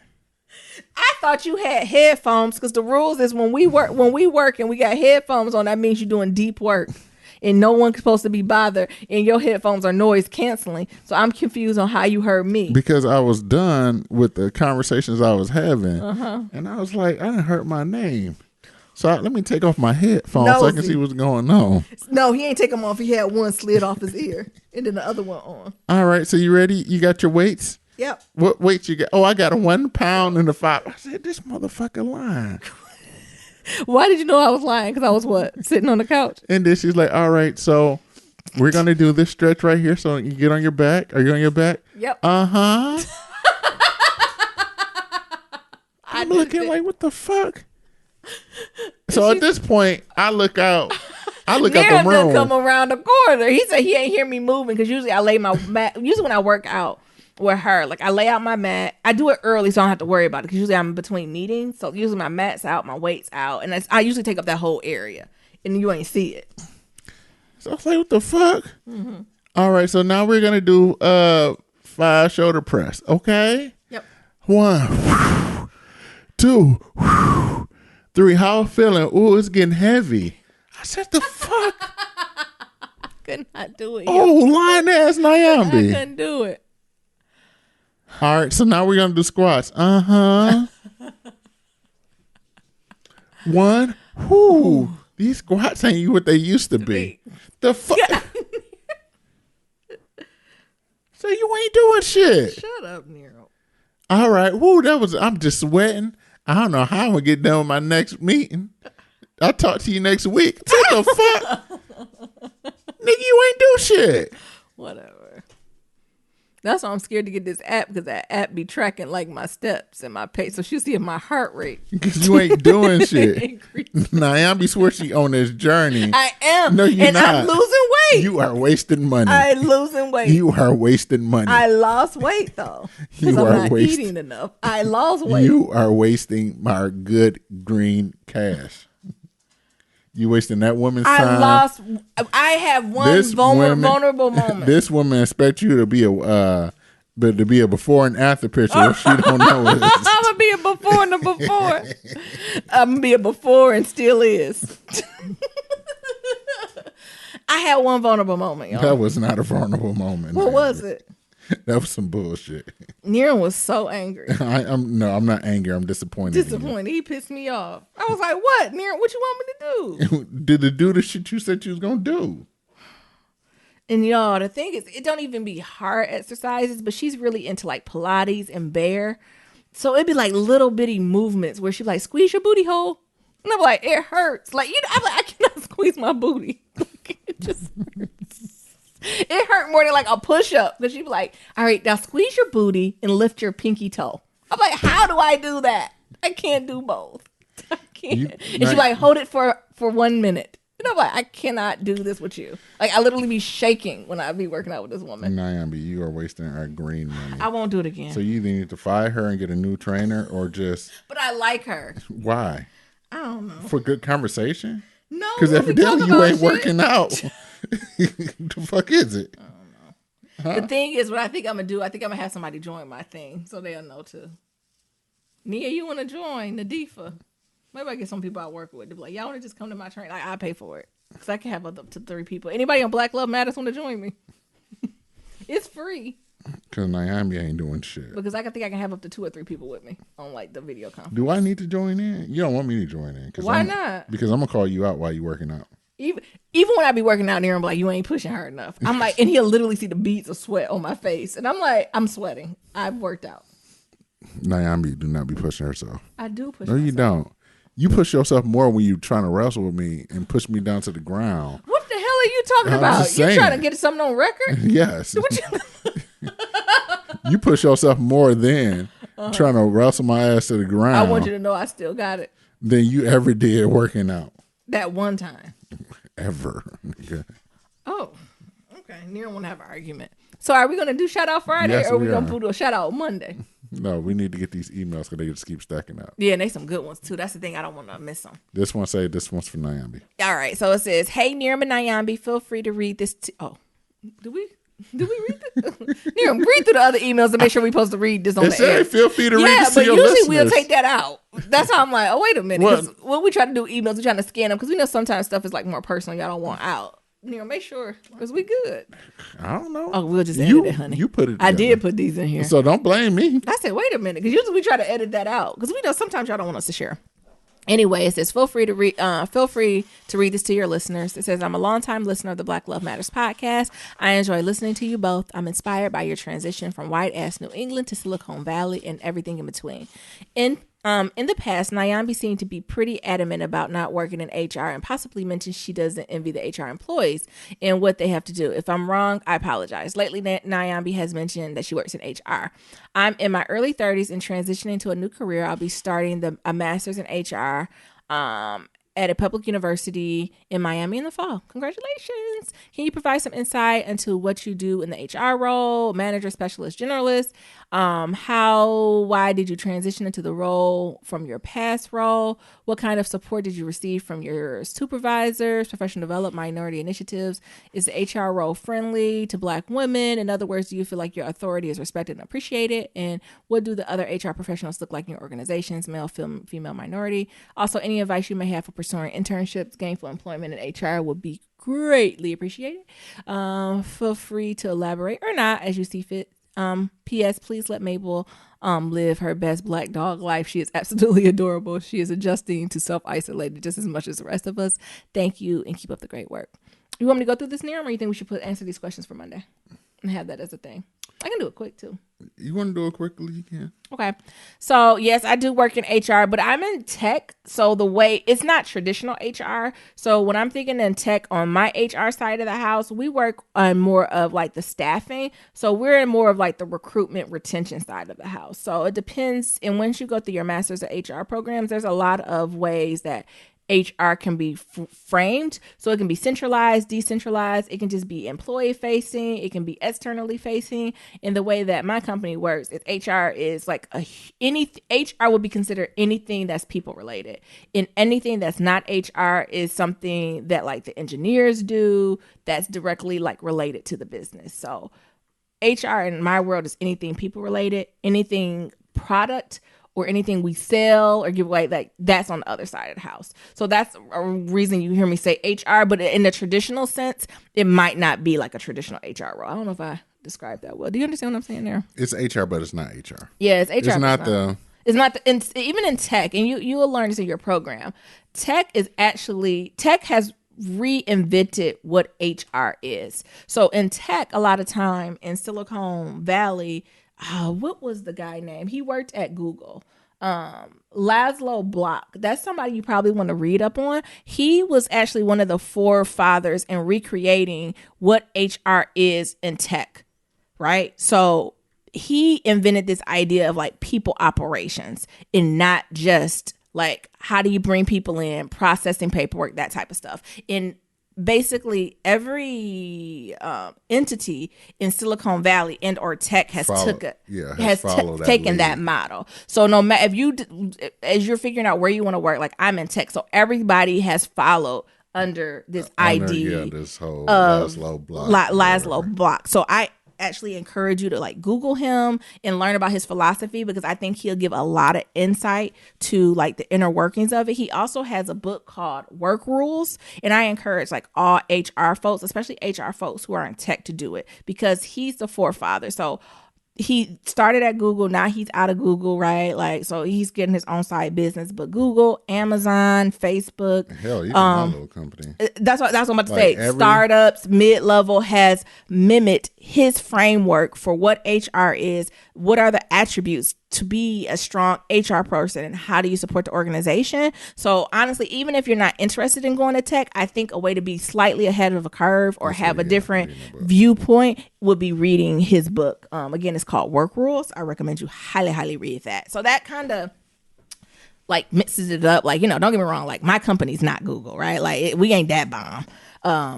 I thought you had headphones because the rules is when we work and we got headphones on, that means you're doing deep work. And no one's supposed to be bothered, and your headphones are noise canceling. So I'm confused on how you heard me. Because I was done with the conversations I was having, and I was like, I didn't hurt my name. So let me take off my headphones so I can see what's going on. No, he ain't take them off. He had one slid off his ear, and then the other one on. All right, so you ready? You got your weights? Yep. What weights you got? Oh, I got a 1 pound and a 5. I said, this motherfucker lying. Why did you know I was lying? Because I was what? Sitting on the couch? And then she's like, all right, so we're going to do this stretch right here. So you get on your back. Are you on your back? Yep. Uh-huh. I'm looking like, what the fuck? So at this point, I look out. I look out the room. Come around the corner. He said he ain't hear me moving because usually I lay my mat. Usually when I work out with her, like I lay out my mat. I do it early so I don't have to worry about it because usually I'm between meetings. So usually my mat's out, my weight's out, and I usually take up that whole area, and you ain't see it. So I was like, what the fuck? Mm-hmm. All right, so now we're gonna do 5 shoulder press. Okay. Yep. 1, 2, 3. How I'm feeling? Ooh, it's getting heavy. I said, the fuck. Could not do it. Oh, lying ass Nyambi. I couldn't do it. All right, so now we're gonna do squats. 1. Whoo. These squats ain't what they used to be. The fuck. So you ain't doing shit. Shut up, Nero. All right. Woo, I'm just sweating. I don't know how I'm gonna get done with my next meeting. I'll talk to you next week. What the fuck? Nigga, you ain't do shit. Whatever. That's why I'm scared to get this app, because that app be tracking like my steps and my pace. So she'll see my heart rate. Because you ain't doing shit. Nyambi swear she on this journey. I am. No, you're not. I'm losing weight. You are wasting money. I'm losing weight. You are wasting money. I lost weight though. You are I'm not eating enough. I lost weight. You are wasting my good green cash. You wasting that woman's time. I have one vulnerable moment. This woman expects you to be a before and after picture. She don't know it. I'm gonna be a before and a before. I'm gonna be a before and still is. I had one vulnerable moment, y'all. That was not a vulnerable moment. What was it? That was some bullshit. Nero was so angry. I'm not angry. I'm disappointed. Disappointed. He pissed me off. I was like, "What, Nero? What you want me to do?" Did it do the shit you said you was gonna do? And y'all, the thing is, it don't even be hard exercises, but she's really into like Pilates and bear. So it'd be like little bitty movements where she'd like, squeeze your booty hole. And I'm like, it hurts. Like, I'm like, I cannot squeeze my booty. It just hurts. It hurt more than like a push up. Because she'd be like, all right, now squeeze your booty and lift your pinky toe. I'm like, how do I do that? I can't do both. I can't. And she's like, hold it for 1 minute. And I'm like, I cannot do this with you. Like, I literally be shaking when I be working out with this woman. Nyambi, you are wasting our green money. I won't do it again. So you either need to fire her and get a new trainer or just... But I like her. Why? I don't know. For good conversation? No. Because evidently you ain't working out. The fuck is it? I don't know. Huh? The thing is, what I think I'm going to do, I think I'm going to have somebody join my thing so they'll know too. Nia, you want to join Nadifa? Maybe I get some people I work with to be like, y'all want to just come to my training? Like, I pay for it. Because I can have up to 3 people. Anybody on Black Love Matters want to join me? It's free. Because Nyambi ain't doing shit. Because I think I can have up to 2 or 3 people with me on like the video conference. Do I need to join in? You don't want me to join in. Why not? Because I'm going to call you out while you working out. Even when I be working out near him, like, you ain't pushing hard enough. I'm like, and he'll literally see the beads of sweat on my face. And I'm like, I'm sweating. I've worked out. Nyambi do not be pushing herself. I do push No, myself. You don't. You push yourself more when you trying to wrestle with me and push me down to the ground. What the hell are you talking about? You trying to get something on record? Yes. You push yourself more than trying to wrestle my ass to the ground. I want you to know I still got it. Than you ever did working out. That one time. Ever. Oh, okay. You don't want to have an argument. So are we going to do Shout Out Friday or are we going to do a Shout Out Monday? No, we need to get these emails because they just keep stacking up. Yeah, and they some good ones too. That's the thing. I don't want to miss them. This one's for Nyambi. All right. So it says, hey, Niram and Nyambi, feel free to read this. Do we read this? Niram, read through the other emails to make sure we're supposed to read this on the air. Feel free to read this to your listeners. Yeah, but usually we'll take that out. That's how I'm like, oh, wait a minute. Because when we try to do emails, we're trying to scan them because we know sometimes stuff is like more personal. Y'all don't want out. Niram, make sure because we good. I don't know. Oh, we'll just edit it, honey. You put it together. I did put these in here. So don't blame me. I said, wait a minute. Because usually we try to edit that out because we know sometimes y'all don't want us to share. Anyway, it says, feel free to read this to your listeners. It says, I'm a longtime listener of the Black Love Matters podcast. I enjoy listening to you both. I'm inspired by your transition from white-ass New England to Silicon Valley and everything in between. In the past, Nyambi seemed to be pretty adamant about not working in HR and possibly mentioned she doesn't envy the HR employees and what they have to do. If I'm wrong, I apologize. Lately, Nyambi has mentioned that she works in HR. I'm in my early 30s and transitioning to a new career. I'll be starting a master's in HR at a public university in Miami in the fall. Congratulations. Can you provide some insight into what you do in the HR role, manager, specialist, generalist? Why did you transition into the role from your past role? What kind of support did you receive from your supervisors, professional development, minority initiatives? Is the HR role friendly to Black women? In other words, do you feel like your authority is respected and appreciated? And what do the other HR professionals look like in your organizations, male, female, minority? Also, any advice you may have for pursuing internships, gainful employment in HR would be greatly appreciated. Feel free to elaborate or not as you see fit. P.S. Please let Mabel live her best Black dog life. She is absolutely adorable. She is adjusting to self-isolated just as much as the rest of us. Thank you and keep up the great work. You want me to go through this, Niram, or you think we should answer these questions for Monday and have that as a thing? I can do it quick too. You want to do it quickly? You can. Okay. So yes, I do work in HR, but I'm in tech. So it's not traditional HR. So when I'm thinking in tech on my HR side of the house, we work on more of like the staffing. So we're in more of like the recruitment retention side of the house. So it depends. And once you go through your master's of HR programs, there's a lot of ways that HR can be framed. So it can be centralized, decentralized. It can just be employee facing. It can be externally facing. And the way that my company works is HR is like HR would be considered anything that's people related. And anything that's not HR is something that like the engineers do that's directly like related to the business. So HR in my world is anything people related, anything product or anything we sell or give away, like that's on the other side of the house. So that's a reason you hear me say HR, but in the traditional sense, it might not be like a traditional HR role. I don't know if I described that well. Do you understand what I'm saying there? It's HR, but it's not HR. Yeah, it's HR. It's not even in tech, and you will learn this in your program. Tech has reinvented what HR is. So in tech, a lot of time in Silicon Valley, what was the guy name? He worked at Google. Laszlo Block. That's somebody you probably want to read up on. He was actually one of the forefathers in recreating what HR is in tech, right? So he invented this idea of like people operations and not just like how do you bring people in, processing paperwork, that type of stuff. And basically every entity in Silicon Valley and or tech has taken that model. So no matter if you, as you're figuring out where you want to work, like I'm in tech, so everybody has followed under this ID, this whole Laszlo Block. So I actually encourage you to like Google him and learn about his philosophy, because I think he'll give a lot of insight to like the inner workings of it. He also has a book called Work Rules, and I encourage like all HR folks, especially HR folks who are in tech, to do it, because he's the forefather. So he started at Google. Now he's out of Google, right? Like, so he's getting his own side business. But Google, Amazon, Facebook, hell, even my little company. That's what I'm about to say. Startups, mid-level has mimicked his framework for what HR is. What are the attributes to be a strong HR person, and how do you support the organization? So honestly, even if you're not interested in going to tech, I think a way to be slightly ahead of a curve or have a different viewpoint would be reading his book. Again, it's called Work Rules. I recommend you highly read that. So that kind of like mixes it up. Like, you know, don't get me wrong, like my company's not Google, right? Like we ain't that bomb.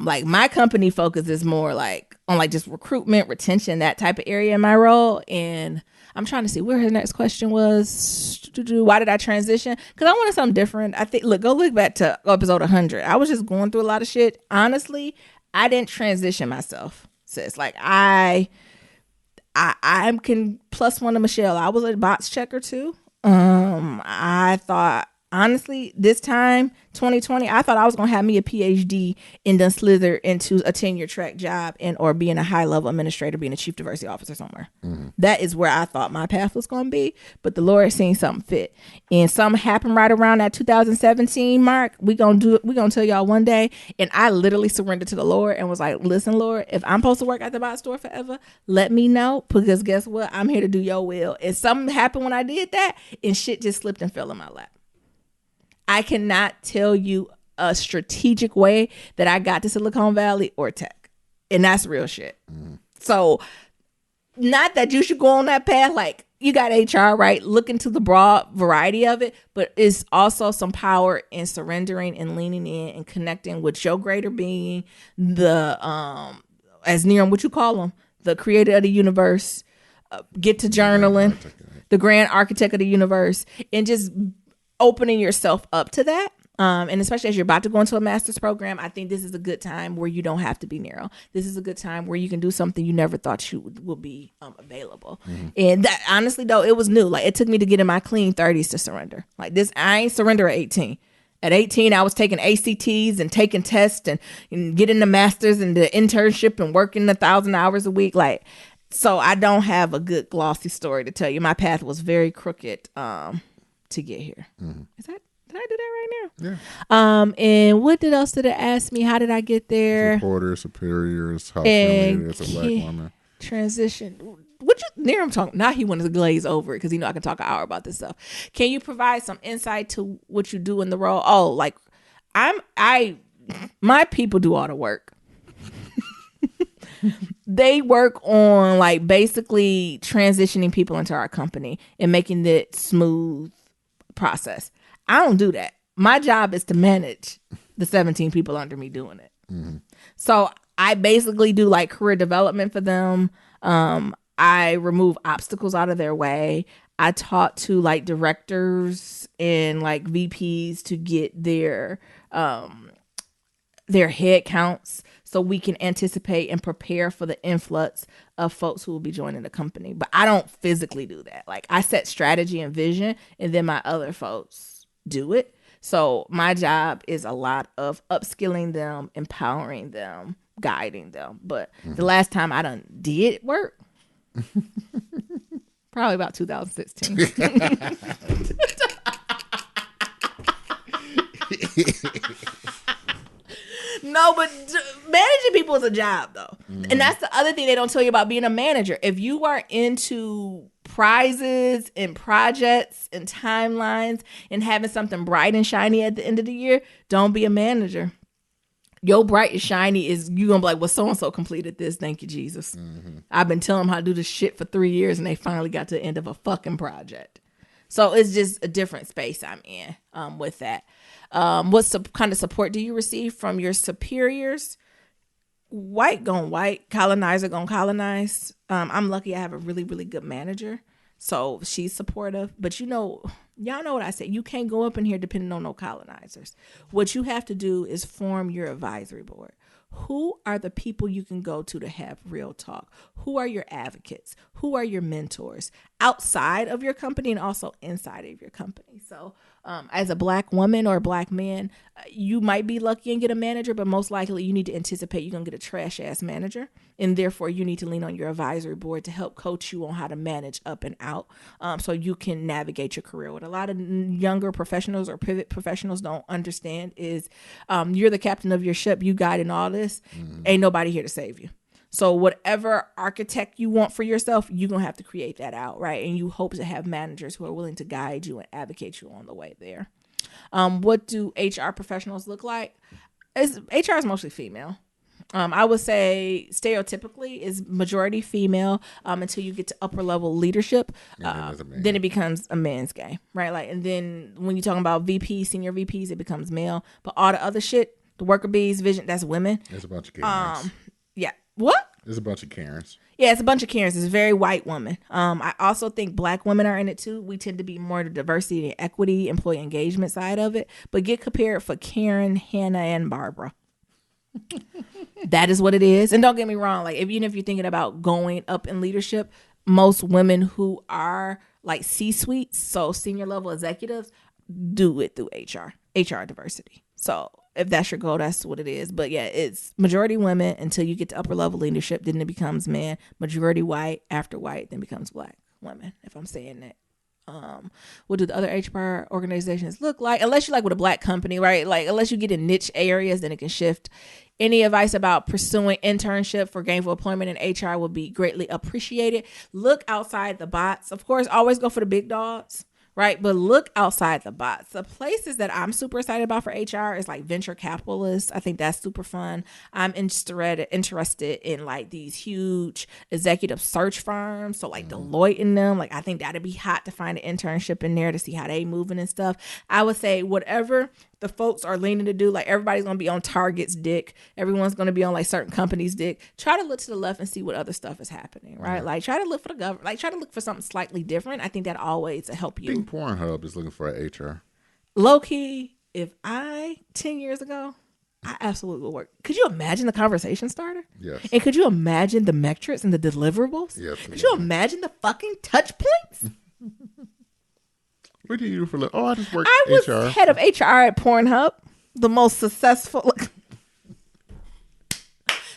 Like my company focuses more like on like just recruitment, retention, that type of area in my role. And I'm trying to see where his next question was. Why did I transition? Because I wanted something different. I think, go look back to episode 100. I was just going through a lot of shit. Honestly, I didn't transition myself, sis. Like I can plus one to Michelle. I was a box checker too. I thought, honestly, this time, 2020, I thought I was going to have me a PhD and then slither into a tenure track job or being a high level administrator, being a chief diversity officer somewhere. Mm-hmm. That is where I thought my path was going to be. But the Lord seen something fit. And something happened right around that 2017 mark. We're going to tell y'all one day. And I literally surrendered to the Lord and was like, listen, Lord, if I'm supposed to work at the box store forever, let me know. Because guess what? I'm here to do your will. And something happened when I did that, and shit just slipped and fell in my lap. I cannot tell you a strategic way that I got to Silicon Valley or tech. And that's real shit. Mm. So not that you should go on that path. Like, you got HR, right? Look into the broad variety of it, but it's also some power in surrendering and leaning in and connecting with your greater being, the, as Neram, what you call them, the creator of the universe, get to journaling, the grand architect of the universe, and just opening yourself up to that. And especially as you're about to go into a master's program, I think this is a good time where you don't have to be narrow. This is a good time where you can do something you never thought you would be available. Mm-hmm. And that, honestly, though, it was new. Like, it took me to get in my clean 30s to surrender. Like this, I ain't surrender at 18. At 18, I was taking ACTs and taking tests and getting the master's and the internship and working 1,000 hours a week. Like, so I don't have a good glossy story to tell you. My path was very crooked to get here. Mm-hmm. Did I do that right now? Yeah. And what else did it ask me? How did I get there? Supporters, superiors, how friendly it is a black woman. Transition. What you near him talking? Now he wanted to glaze over it because I can talk an hour about this stuff. Can you provide some insight to what you do in the role? Oh, like my people do all the work. They work on like basically transitioning people into our company and making it smooth process. I don't do that. My job is to manage the 17 people under me doing it. Mm-hmm. So I basically do like career development for them. I remove obstacles out of their way. I talk to like directors and like VPs to get their head counts so we can anticipate and prepare for the influx of folks who will be joining the company. But I don't physically do that. Like, I set strategy and vision, and then my other folks do it. So my job is a lot of upskilling them, empowering them, guiding them. But the last time I done did work, probably about 2016. No, but managing people is a job, though. Mm-hmm. And that's the other thing they don't tell you about being a manager. If you are into prizes and projects and timelines and having something bright and shiny at the end of the year, don't be a manager. Your bright and shiny is you gonna be like, well, so and so completed this. Thank you, Jesus. I've been telling them how to do this shit for 3 years, and they finally got to the end of a fucking project. So it's just a different space I'm in with that. What kind of support do you receive from your superiors? White gon' white, colonizer gon' colonize. I'm lucky I have a really, really good manager. So she's supportive. But y'all know what I say. You can't go up in here depending on no colonizers. What you have to do is form your advisory board. Who are the people you can go to have real talk? Who are your advocates? Who are your mentors outside of your company and also inside of your company? So as a Black woman or a Black man, you might be lucky and get a manager, but most likely you need to anticipate you're going to get a trash ass manager. And therefore you need to lean on your advisory board to help coach you on how to manage up and out so you can navigate your career. What a lot of younger professionals or pivot professionals don't understand is you're the captain of your ship, you guiding all this. Ain't nobody here to save you. So whatever architect you want for yourself, you're going to have to create that out, right? And you hope to have managers who are willing to guide you and advocate you on the way there. What do HR professionals look like? HR is mostly female. I would say stereotypically is majority female until you get to upper level leadership. Then it becomes a man's game, right? Like, and then when you're talking about VPs, senior VPs, it becomes male. But all the other shit, the worker bees, vision, that's women. There's a bunch of Karens. Yeah. What? There's a bunch of Karens. Yeah, it's a bunch of Karens. It's a very white woman. I also think Black women are in it too. We tend to be more the diversity and equity, employee engagement side of it. But get compared for Karen, Hannah, and Barbara. That is what it is. And don't get me wrong, like even if you're thinking about going up in leadership, most women who are like C-suites, so senior level executives, do it through HR diversity. So if that's your goal, that's what it is. But yeah, it's majority women until you get to upper level leadership, then it becomes men. Majority white, after white, then becomes Black women, if I'm saying that. What do the other HR organizations look like? Unless you like with a Black company, right? Like unless you get in niche areas, then it can shift. Any advice about pursuing internship for gainful employment in HR would be greatly appreciated. Look outside the box. Of course, always go for the big dogs, right? But look outside the box. The places that I'm super excited about for HR is like venture capitalists. I think that's super fun. I'm interested in like these huge executive search firms. So like Deloitte in them, like I think that'd be hot to find an internship in there to see how they moving and stuff. I would say whatever the folks are leaning to do, like everybody's going to be on Target's dick. Everyone's going to be on like certain companies' dick. Try to look to the left and see what other stuff is happening, right? Yeah. Like try to look for the government, like try to look for something slightly different. I think that always will help you. I think Pornhub is looking for an HR. Low key, if 10 years ago, I absolutely would work. Could you imagine the conversation starter? Yes. And could you imagine the metrics and the deliverables? Yes. Could you imagine the fucking touch points? What do you do for? I just work. I was HR. head of HR at Pornhub, the most successful.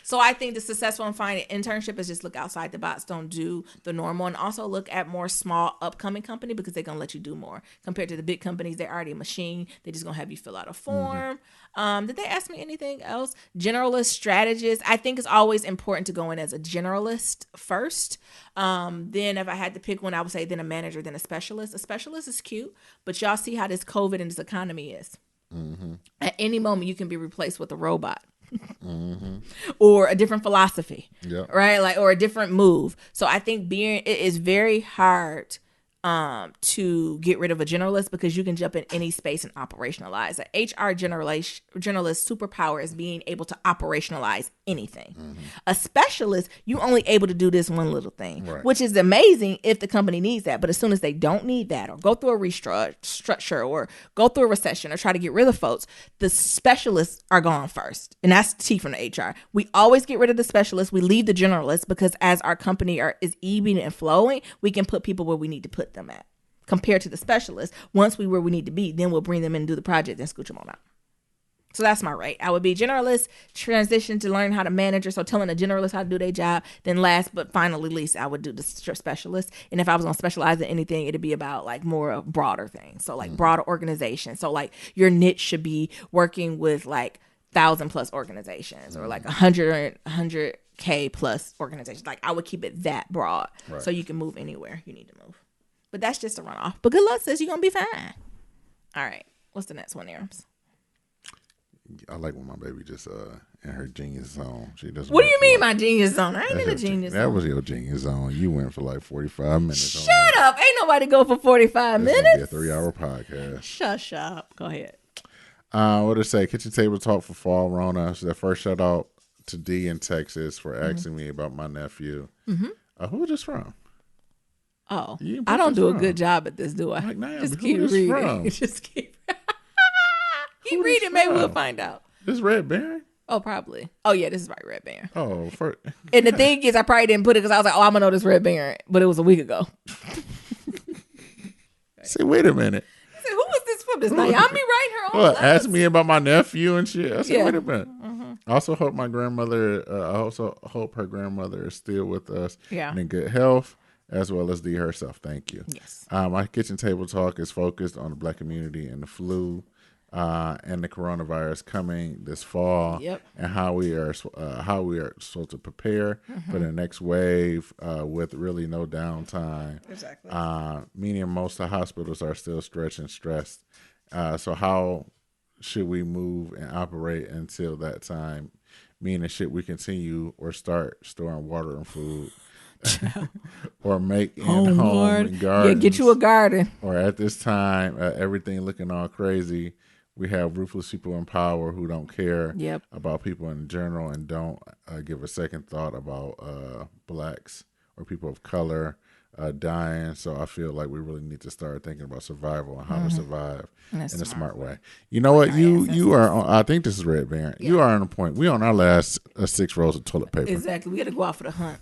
So I think the successful in finding internship is just look outside the box, don't do the normal, and also look at more small upcoming company because they're gonna let you do more compared to the big companies. They're already a machine. They're just gonna have you fill out a form. Did they ask me anything else? Generalist, strategist. I think it's always important to go in as a generalist first. Then if I had to pick one, I would say then a manager, then a specialist. A specialist is cute, but y'all see how this COVID and this economy is. At any moment, you can be replaced with a robot. Or a different philosophy, right? Like, or a different move. So I think it is very hard to get rid of a generalist because you can jump in any space and operationalize. An HR generalist superpower is being able to operationalize anything. A specialist, you only able to do this one little thing, which is amazing if the company needs that. But as soon as they don't need that or go through a restructure or go through a recession or try to get rid of folks, the specialists are gone first. And that's T from the HR. We always get rid of the specialists. We leave the generalists because as our company is ebbing and flowing, we can put people where we need to put them at. Compared to the specialists, once we where we need to be, then we'll bring them in and do the project and scooch them on out. So that's my rate. I would be generalist, transition to learn how to manage, so telling a generalist how to do their job. Then last but finally least, I would do the specialist. And if I was going to specialize in anything, it'd be about like more of broader things. So like broader organization. So like your niche should be working with like 1,000+ organizations or like 100K plus organizations. Like I would keep it that broad so you can move anywhere you need to move. But that's just a runoff. But good luck, sis. You're going to be fine. All right. What's the next one, Arams? I like when my baby just in her genius zone. She doesn't. What do you mean, my genius zone? I ain't in a genius zone. That was your genius zone. You went for like 45 minutes. Shut up! Ain't nobody go for 45 minutes. It's gonna be a 3-hour podcast. Shut up. Go ahead. What did it say? Kitchen Table Talk for Fall Rona. So the first shout out to D in Texas for asking me about my nephew. Mm-hmm. Who was this from? Oh, I don't do a good job at this, do I? Like, nah, just keep reading. Just keep reading. Maybe we'll find out. This Red Baron? Oh, probably. Oh, yeah, this is right, Red Baron. Oh, and the thing is, I probably didn't put it because I was like, oh, I'm going to know this Red Baron. But it was a week ago. Say, wait a minute. I said, who was this from? This Naomi writing her own letters? Ask me about my nephew and shit. I said, wait a minute. Mm-hmm. I also hope my grandmother, I also hope her grandmother is still with us and in good health, as well as Dee herself. Thank you. Yes. My kitchen table talk is focused on the Black community and the flu and the coronavirus coming this fall, and how we are supposed to prepare for the next wave with really no downtime. Exactly. Meaning most of the hospitals are still stretched and stressed. So how should we move and operate until that time? Meaning, should we continue or start storing water and food? Or make home and gardens? Yeah, get you a garden. Or at this time, everything looking all crazy, we have ruthless people in power who don't care about people in general and don't give a second thought about blacks or people of color dying. So I feel like we really need to start thinking about survival and how to survive in a smart way. You know what? You are on, I think this is Red Baron. You are on a point. We on our last 6 rolls of toilet paper. Exactly. We got to go out for the hunt.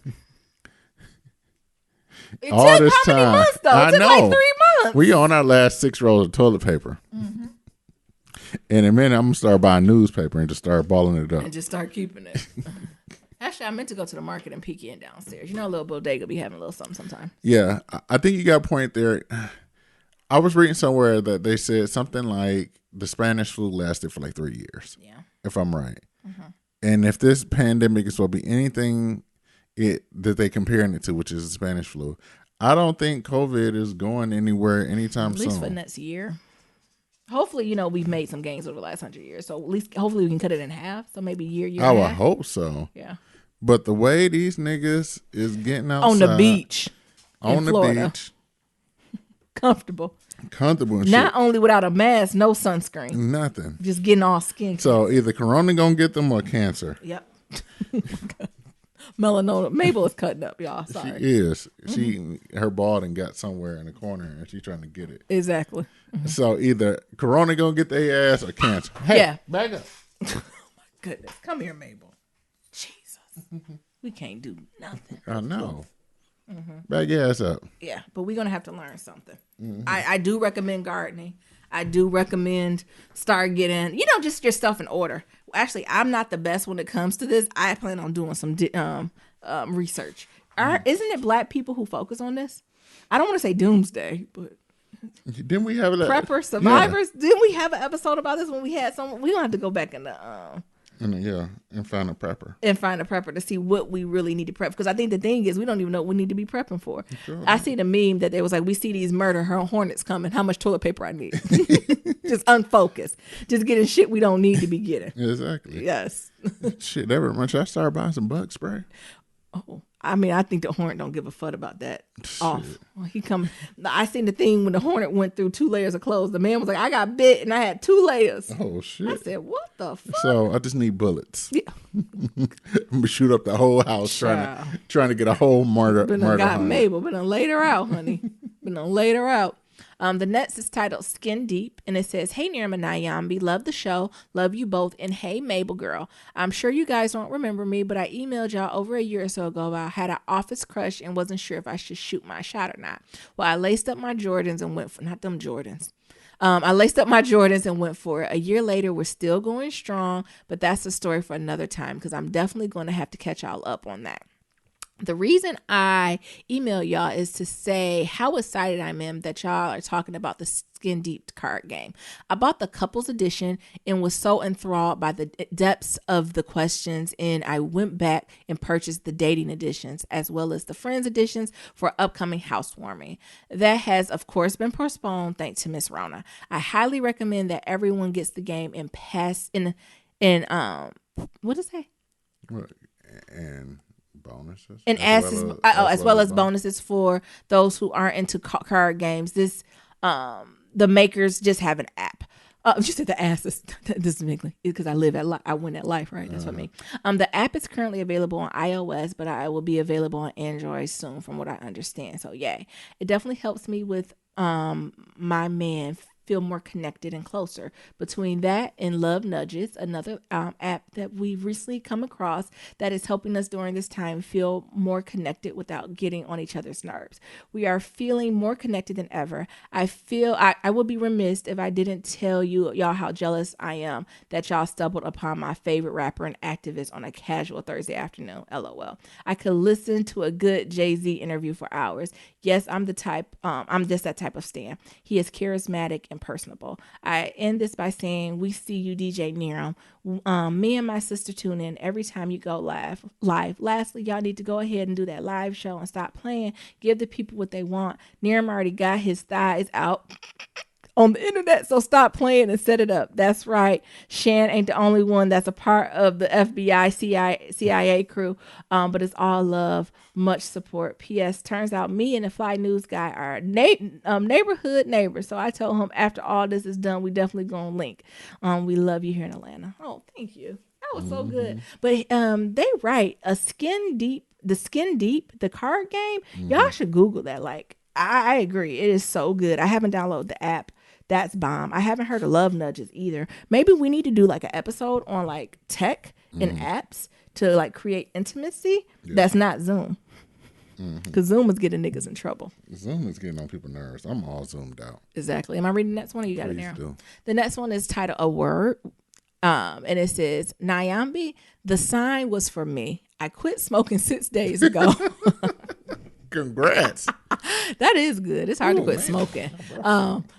It all took this how many time. months, though? I it took know. like 3 months. We on our last 6 rolls of toilet paper. In a minute, I'm going to start buying newspaper and just start balling it up. And just start keeping it. Actually, I meant to go to the market and peek in downstairs. You know, a little bodega be having a little something sometimes. Yeah, I think you got a point there. I was reading somewhere that they said something like the Spanish flu lasted for like 3 years. Yeah. If I'm right. Mm-hmm. And if this pandemic is supposed to be anything that they comparing it to, which is the Spanish flu, I don't think COVID is going anywhere anytime soon. At least for next year. Hopefully, you know, we've made some gains over the last 100 years. So at least, hopefully, we can cut it in half. So maybe year I would hope so. Yeah. But the way these niggas is getting outside. On the beach. On the Florida. beach. Comfortable and Not shit. only without a mask, no sunscreen. Nothing. Just getting all skin. So either corona gonna get them or cancer. Yep. Melanoma. Mabel is cutting up, y'all. Sorry. She is. Her ball and got somewhere in the corner and she's trying to get it. Exactly. Mm-hmm. So either corona gonna get their ass or cancer. Hey, back up. Oh my goodness. Come here, Mabel. Jesus. We can't do nothing. I know. Back your ass up. Yeah, but we're gonna have to learn something. I do recommend gardening. I do recommend start getting, you know, just your stuff in order. Actually, I'm not the best when it comes to this. I plan on doing some research. Isn't it black people who focus on this? I don't want to say doomsday, but didn't we have prepper survivors? Yeah. Didn't we have an episode about this when we had someone? We don't have to go back in the and find a prepper. And find a prepper to see what we really need to prep. Because I think the thing is, we don't even know what we need to be prepping for. Sure. I see the meme that they was like, we see these murder hornets coming. How much toilet paper I need? Just unfocused. Just getting shit we don't need to be getting. Exactly. Yes. Shit, every month I started buying some bug spray. Oh, I mean, I think the hornet don't give a fuck about that. Shit. Off. Well, he come. I seen the thing when the hornet went through 2 layers of clothes. The man was like, I got bit and I had 2 layers. Oh, shit. I said, what the fuck? So I just need bullets. Yeah. I'm going to shoot up the whole house trying to get a whole murder. Got Mabel. Been laid her out, honey. Been laid her out. The next is titled Skin Deep, and it says, Hey, Nirma Nyambi, love the show, love you both, and hey, Mabel girl. I'm sure you guys don't remember me, but I emailed y'all over a year or so ago about I had an office crush and wasn't sure if I should shoot my shot or not. Well, I laced up my Jordans and went for, not them Jordans. I laced up my Jordans and went for it. A year later, we're still going strong, but that's a story for another time because I'm definitely going to have to catch y'all up on that. The reason I email y'all is to say how excited I am that y'all are talking about the Skin Deep card game. I bought the couples edition and was so enthralled by the depths of the questions, and I went back and purchased the dating editions as well as the friends editions for upcoming housewarming. That has, of course, been postponed thanks to Miss Rona. I highly recommend that everyone gets the game and pass in And what does it say? And bonuses. And as well as bonuses for those who aren't into card games. This the makers just have an app. You said the ass. This is me because I win at life, right? That's what I mean. The app is currently available on iOS, but I will be available on Android soon, from what I understand. So, yay! It definitely helps me with my man feel more connected and closer. Between that and Love Nudges, another app that we've recently come across that is helping us during this time feel more connected without getting on each other's nerves. We are feeling more connected than ever. I feel I would be remiss if I didn't tell y'all how jealous I am that y'all stumbled upon my favorite rapper and activist on a casual Thursday afternoon. LOL. I could listen to a good Jay-Z interview for hours. Yes, I'm just that type of stan. He is charismatic and personable. I end this by saying, we see you, DJ Nerum. Me and my sister tune in every time you go live. Lastly, y'all need to go ahead and do that live show and stop playing. Give the people what they want. Nerum already got his thighs out on the internet, so stop playing and set it up. That's right. Shan ain't the only one that's a part of the FBI CIA crew, but it's all love, much support. P.S. Turns out me and the Fly News guy are neighborhood neighbors, so I told him after all this is done, we definitely gonna link. We love you here in Atlanta. Oh, thank you. That was so good. But they write the Skin Deep, the card game. Y'all should Google that. Like, I agree, it is so good. I haven't downloaded the app. That's bomb. I haven't heard of Love Nudges either. Maybe we need to do like an episode on like tech and apps to like create intimacy. Yeah. That's not Zoom. Because Zoom is getting niggas in trouble. Zoom is getting on people's nerves. I'm all zoomed out. Exactly. Am I reading the next one or you got it there? Do. The next one is titled A Word. And it says, Nyambi, the sign was for me. I quit smoking 6 days ago. Congrats. That is good. It's hard to quit smoking.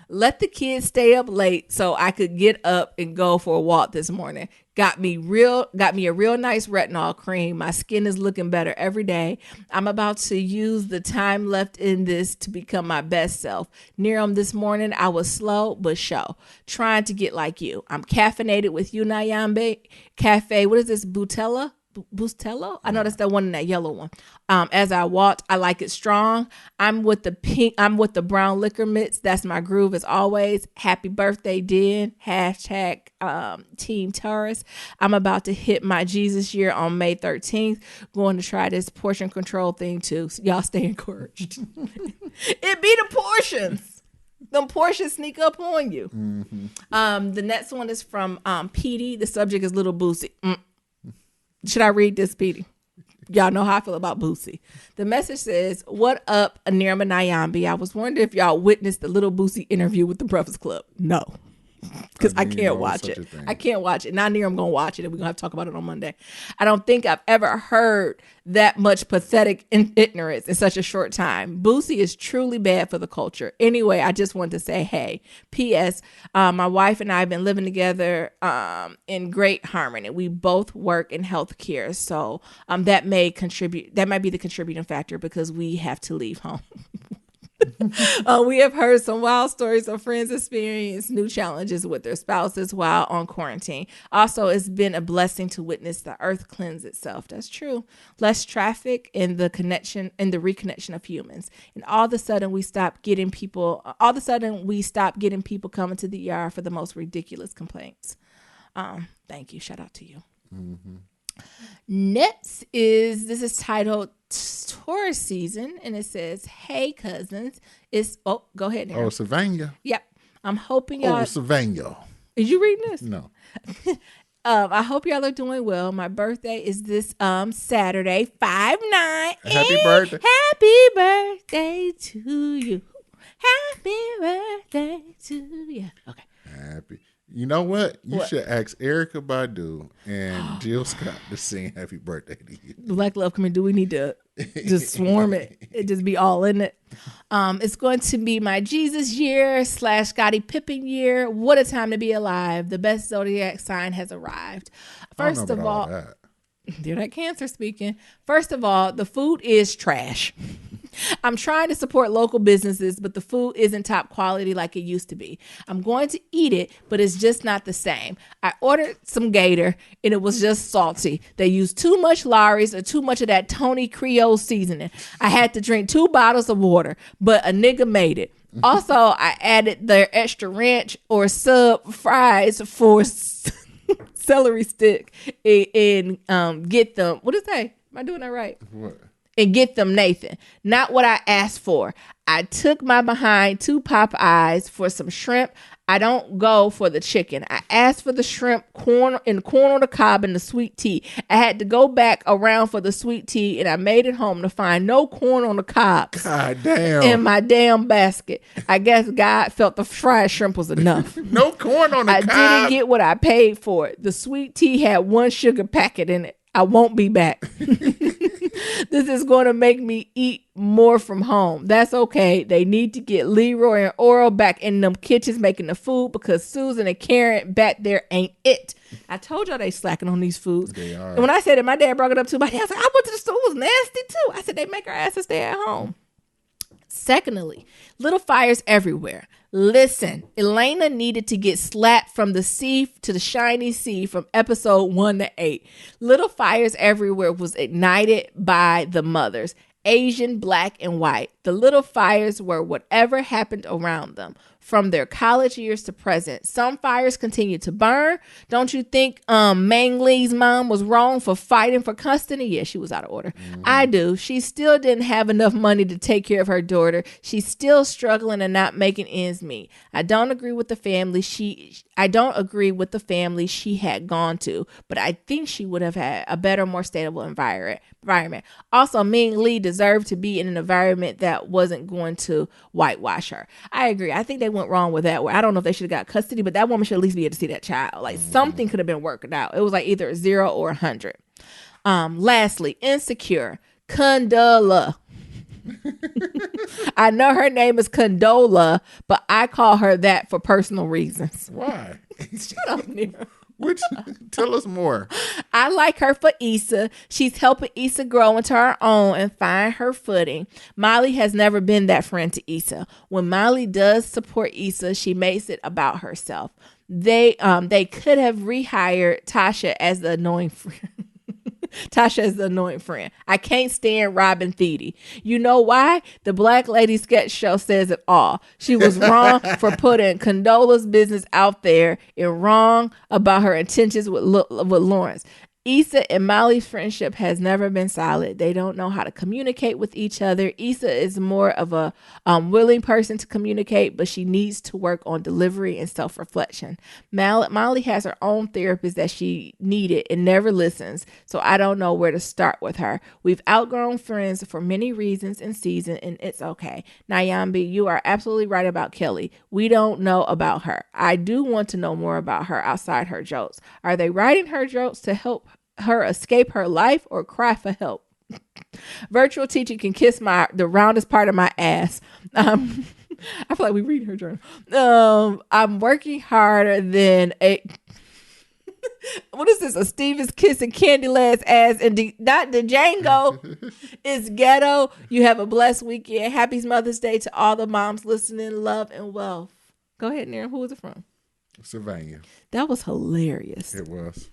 Let the kids stay up late so I could get up and go for a walk this morning. Got me a real nice retinol cream. My skin is looking better every day. I'm about to use the time left in this to become my best self. Nerum, this morning I was slow but show, trying to get like you. I'm caffeinated with you, Nyambe. Cafe, what is this, Bustelo? I know that's the one in that yellow one. As I walked, I like it strong. I'm with the brown liquor mitts. That's my groove as always. Happy birthday, Den. # Team Taurus. I'm about to hit my Jesus year on May 13th. Going to try this portion control thing too. So y'all stay encouraged. It be the portions. Them portions sneak up on you. The next one is from Petey. The subject is Little Boosie. Should I read this, Petey? Y'all know how I feel about Boosie. The message says, what up, Nerum and Nyambi? I was wondering if y'all witnessed the Little Boosie interview with the Breakfast Club. No. Because I can't watch it. I can't watch it. Now Nerum going to watch it and we're going to have to talk about it on Monday. I don't think I've ever heard that much pathetic ignorance in such a short time. Boosie is truly bad for the culture. Anyway, I just wanted to say, hey, P.S. My wife and I have been living together in great harmony. We both work in healthcare. So that might be the contributing factor because we have to leave home. We have heard some wild stories of friends experience new challenges with their spouses while on quarantine. Also, it's been a blessing to witness the earth cleanse itself. That's true. Less traffic and the reconnection of humans. And all of a sudden we stopped getting people coming to the ER for the most ridiculous complaints. Thank you. Shout out to you. Next this is titled Taurus Season, and it says, hey cousins, go ahead now. Oh, Savannah. Yep. I'm hoping y'all. Oh, Savannah. Is you reading this? No. I hope y'all are doing well. My birthday is this Saturday, 5/9. Happy birthday. Happy birthday to you. Happy birthday to you. Okay. Happy. You know what? You should ask Erykah Badu and Jill Scott to sing happy birthday to you. Black Love Committee, do we need to just swarm it? It just be all in it. It's going to be my Jesus year / Scottie Pippen year. What a time to be alive. The best zodiac sign has arrived. First of all, there that Cancer speaking. First of all, the food is trash. I'm trying to support local businesses, but the food isn't top quality like it used to be. I'm going to eat it, but it's just not the same. I ordered some gator and it was just salty. They used too much Lawry's or too much of that Tony Creole seasoning. I had to drink 2 bottles of water, but a nigga made it. Also, I added their extra ranch or sub fries for celery stick and get them. What did it say? Am I doing that right? What? And get them, Nathan. Not what I asked for. I took my behind to Popeyes for some shrimp. I don't go for the chicken. I asked for the shrimp, corn on the cob, and the sweet tea. I had to go back around for the sweet tea, and I made it home to find no corn on the cob. God damn. In my damn basket. I guess God felt the fried shrimp was enough. No corn on the cob. I didn't get what I paid for it. The sweet tea had 1 sugar packet in it. I won't be back. This is going to make me eat more from home. That's okay. They need to get Leroy and Oral back in them kitchens making the food because Susan and Karen back there ain't it. I told y'all they slacking on these foods. They are. And when I said it, my dad brought it up to my dad. I was like, I went to the store. It was nasty too. I said, they make our asses stay at home. Secondly, little fires everywhere. Listen, Elena needed to get slapped from the sea to the shiny sea from episode 1 to 8. Little fires everywhere was ignited by the mothers, Asian, black, and white. The little fires were whatever happened around them. From their college years to present, some fires continue to burn. Don't you think Mang Lee's mom was wrong for fighting for custody? Yeah, she was out of order. I do. She still didn't have enough money to take care of her daughter. She's still struggling and not making ends meet. I don't agree with the family she had gone to, but I think she would have had a better, more stable environment. Also, Ming Lee deserved to be in an environment that wasn't going to whitewash her. I agree. I think they went wrong with that. Where I don't know if they should have got custody, but that woman should at least be able to see that child. Like something could have been worked out. It was like either 0 or 100. Lastly, Insecure. Condola. I know her name is Condola, but I call her that for personal reasons. Why? Shut up, Nira. Tell us more. I like her for Issa. She's helping Issa grow into her own and find her footing. Molly has never been that friend to Issa. When Molly does support Issa, she makes it about herself. They could have rehired Tasha as the annoying friend. Tasha is the annoying friend. I can't stand Robin Thede. You know why? The Black Lady sketch show says it all. She was wrong for putting Condola's business out there and wrong about her intentions with Lawrence. Issa and Molly's friendship has never been solid. They don't know how to communicate with each other. Issa is more of a willing person to communicate, but she needs to work on delivery and self-reflection. Molly has her own therapist that she needed and never listens, so I don't know where to start with her. We've outgrown friends for many reasons and seasons, and it's okay. Nyambi, you are absolutely right about Kelly. We don't know about her. I do want to know more about her outside her jokes. Are they writing her jokes to help her escape her life or cry for help? Virtual teacher can kiss the roundest part of my ass. I feel like we read her journal. I'm working harder than a what is this? A Stevens kissing Candyland's ass and not the Django. It's ghetto. You have a blessed weekend. Happy Mother's Day to all the moms listening. Love and wealth. Go ahead, Nira. Who was it from? Sylvania. That was hilarious. It was.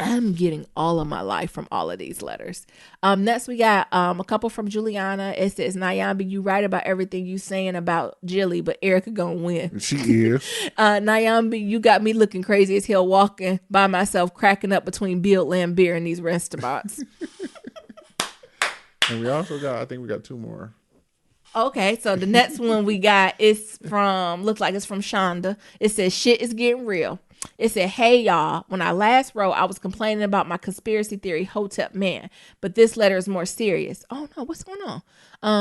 I'm getting all of my life from all of these letters. Next, we got a couple from Juliana. It says, Nyambi, you right about everything you saying about Jilly, but Erica gonna win. She is. Nyambi, you got me looking crazy as hell walking by myself, cracking up between Bill Lambier and these restaurants. And we also got, I think we got 2 more. Okay, so the next one we got is looks like it's from Shonda. It says, shit is getting real. It said, hey, y'all, when I last wrote, I was complaining about my conspiracy theory Hotep man, but this letter is more serious. Oh, no, what's going on?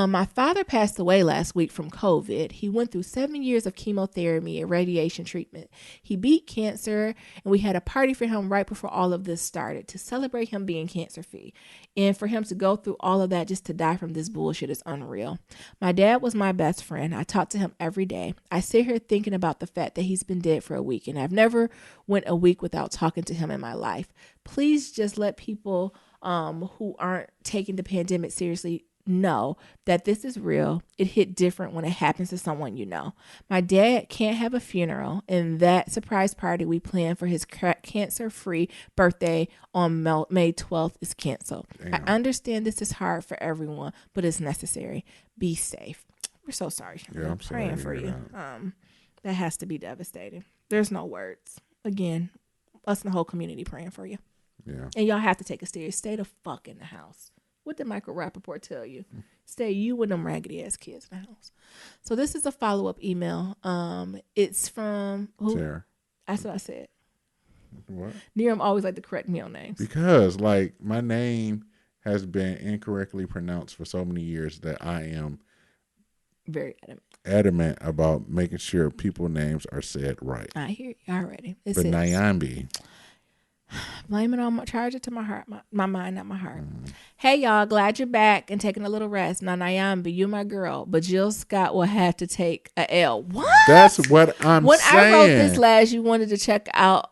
My father passed away last week from COVID. He went through 7 years of chemotherapy and radiation treatment. He beat cancer, and we had a party for him right before all of this started to celebrate him being cancer-free. And for him to go through all of that just to die from this bullshit is unreal. My dad was my best friend. I talk to him every day. I sit here thinking about the fact that he's been dead for a week, and I've never went a week without talking to him in my life. Please just let people who aren't taking the pandemic seriously know that this is real. It hit different when it happens to someone you know. My dad can't have a funeral, and that surprise party we planned for his cancer-free birthday on May 12th is canceled. Damn. I understand this is hard for everyone, but it's necessary. Be safe. We're so sorry. Yeah, I'm praying for you. That has to be devastating. There's no words. Again, us and the whole community praying for you. Yeah. And y'all have to take a serious. Stay the fuck in the house. What did Michael Rappaport tell you? Stay you and them raggedy ass kids in the house. So this is a follow-up email. It's from who? Sarah. That's what I said. What? Neeram always like to correct me on names. Because like my name has been incorrectly pronounced for so many years that I am very adamant about making sure people names are said right. I hear you already. But Nyambi. Blame it on charge it to my heart, my mind, not my heart. Hey y'all, glad you're back and taking a little rest. Now Nyambi, you my girl, but Jill Scott will have to take a L. What? That's what I'm when saying. When I wrote this last, you wanted to check out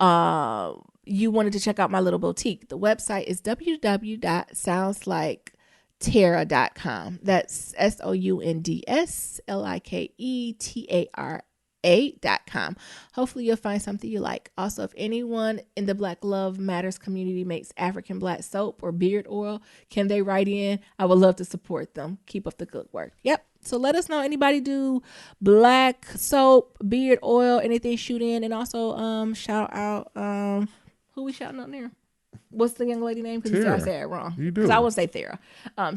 my little boutique. The website is www.soundslikeTara.com. That's SOUNDSLIKETARA.com. Hopefully you'll find something you like. Also, if anyone in the Black Love Matters community makes African black soap or beard oil, can they write in? I would love to support them. Keep up the good work. Yep. So let us know. Anybody do black soap, beard oil, anything, shoot in. And also shout out who we shouting out there? What's the young lady name? Because you said I said it wrong. You do. Because I would say Thera.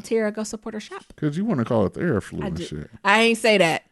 Tara, go support her shop. Because you want to call it Theraflu and shit. I ain't say that.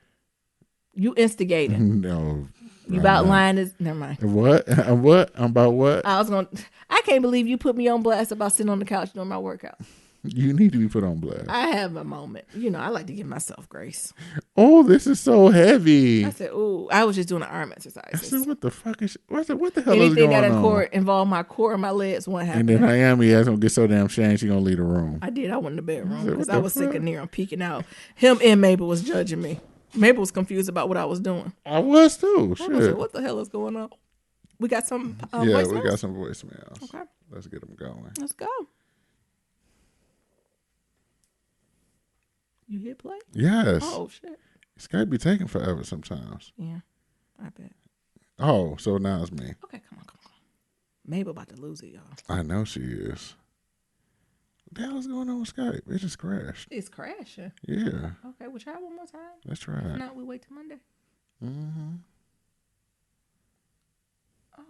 You instigating. No. You about lying is never mind. What? What? I'm about what? I can't believe you put me on blast about sitting on the couch doing my workout. You need to be put on blast. I have a moment. You know, I like to give myself grace. Oh, this is so heavy. I said, ooh, I was just doing an arm exercise. I said, what the fuck is what the hell Anything is going on? Anything that involve my core and my legs won't happen. And then Nyambi has gonna get so damn shamed she gonna leave the room. I did. I went in the bedroom because I was sick of I'm peeking out. Him and Mabel was judging me. Mabel was confused about what I was doing. I was too. Shit. Like, what the hell is going on? We got some voicemails? We got some voicemails. Okay. Let's get them going. Let's go. You hit play? Yes. Oh, shit. Skype be taking forever sometimes. Yeah, I bet. Oh, so now it's me. Okay, come on. Mabel about to lose it, y'all. I know she is. What the hell is going on with Skype? It just crashed. It's crashing? Yeah. Okay, we'll try one more time. Let's try it. If not, we wait till Monday. Mm-hmm.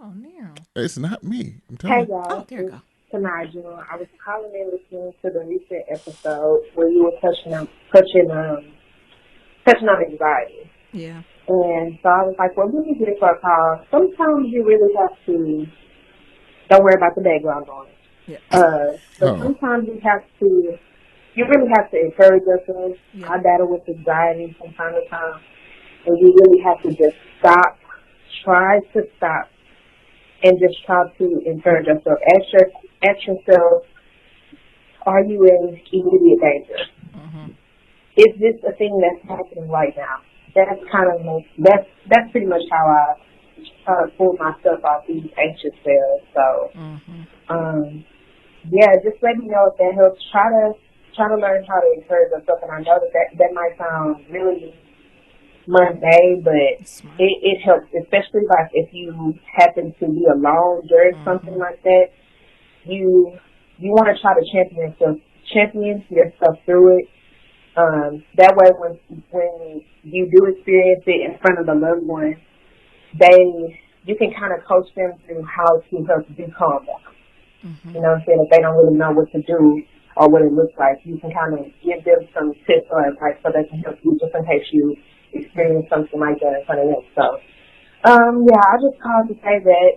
Oh, Nero. It's not me. I'm telling you. Hey, y'all. Oh, there you go. To Nigel. I was calling in listening to the recent episode where you were touching on anxiety. Yeah. And so I was like, well, let me get for a call. Sometimes you really have to, don't worry about the background noise. Yeah. Sometimes you really have to encourage yourself. Yeah. I battle with anxiety from time to time. And you really have to just try to stop, and just try to encourage yourself. Ask yourself, are you in immediate danger? Mm-hmm. Is this a thing that's happening right now? That's pretty much how I try to pull myself off these anxious spells. So, just let me know if that helps. Try to learn how to encourage yourself. And I know that might sound really Monday, but it helps, especially like if you happen to be alone during something like that. You want to try to champion yourself through it. That way, when you do experience it in front of the loved one, you can kind of coach them through how to help you calm down. Mm-hmm. You know what I'm saying? If they don't really know what to do or what it looks like, you can kind of give them some tips or advice so they can help you just in case you experience something like that in front of them. So, I just called to say that,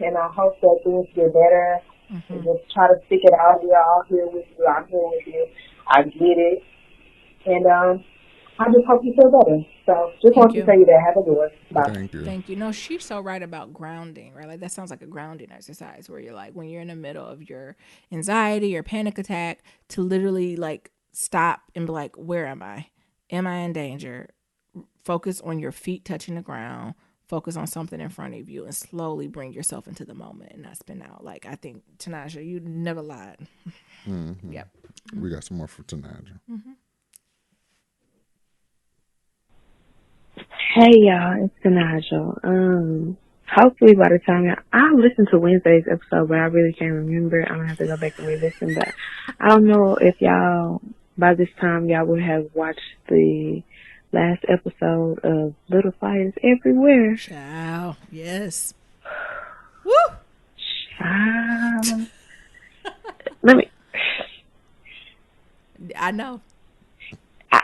and I hope that things get better. Mm-hmm. And just try to stick it out. We're all here with you. I'm here with you. I get it. And I just hope you feel better. So just want to tell you that. Have a good one. Bye. Thank you. No, she's so right about grounding, right? Like that sounds like a grounding exercise where you're like, when you're in the middle of your anxiety or panic attack, to literally like stop and be like, where am I? Am I in danger? Focus on your feet touching the ground. focus on something in front of you and slowly bring yourself into the moment and not spin out. Like, I think Tanaja, you never lied. Mm-hmm. Yep. We got some more for Tanaja. Mm-hmm. Hey y'all, it's Tanaja. Hopefully by the time I listened to Wednesday's episode, but I really can't remember. I'm gonna have to go back and re-listen. But I don't know if y'all by this time y'all would have watched the last episode of Little Fires Everywhere. Ciao. Yes. Woo. Child. Let me. I know. I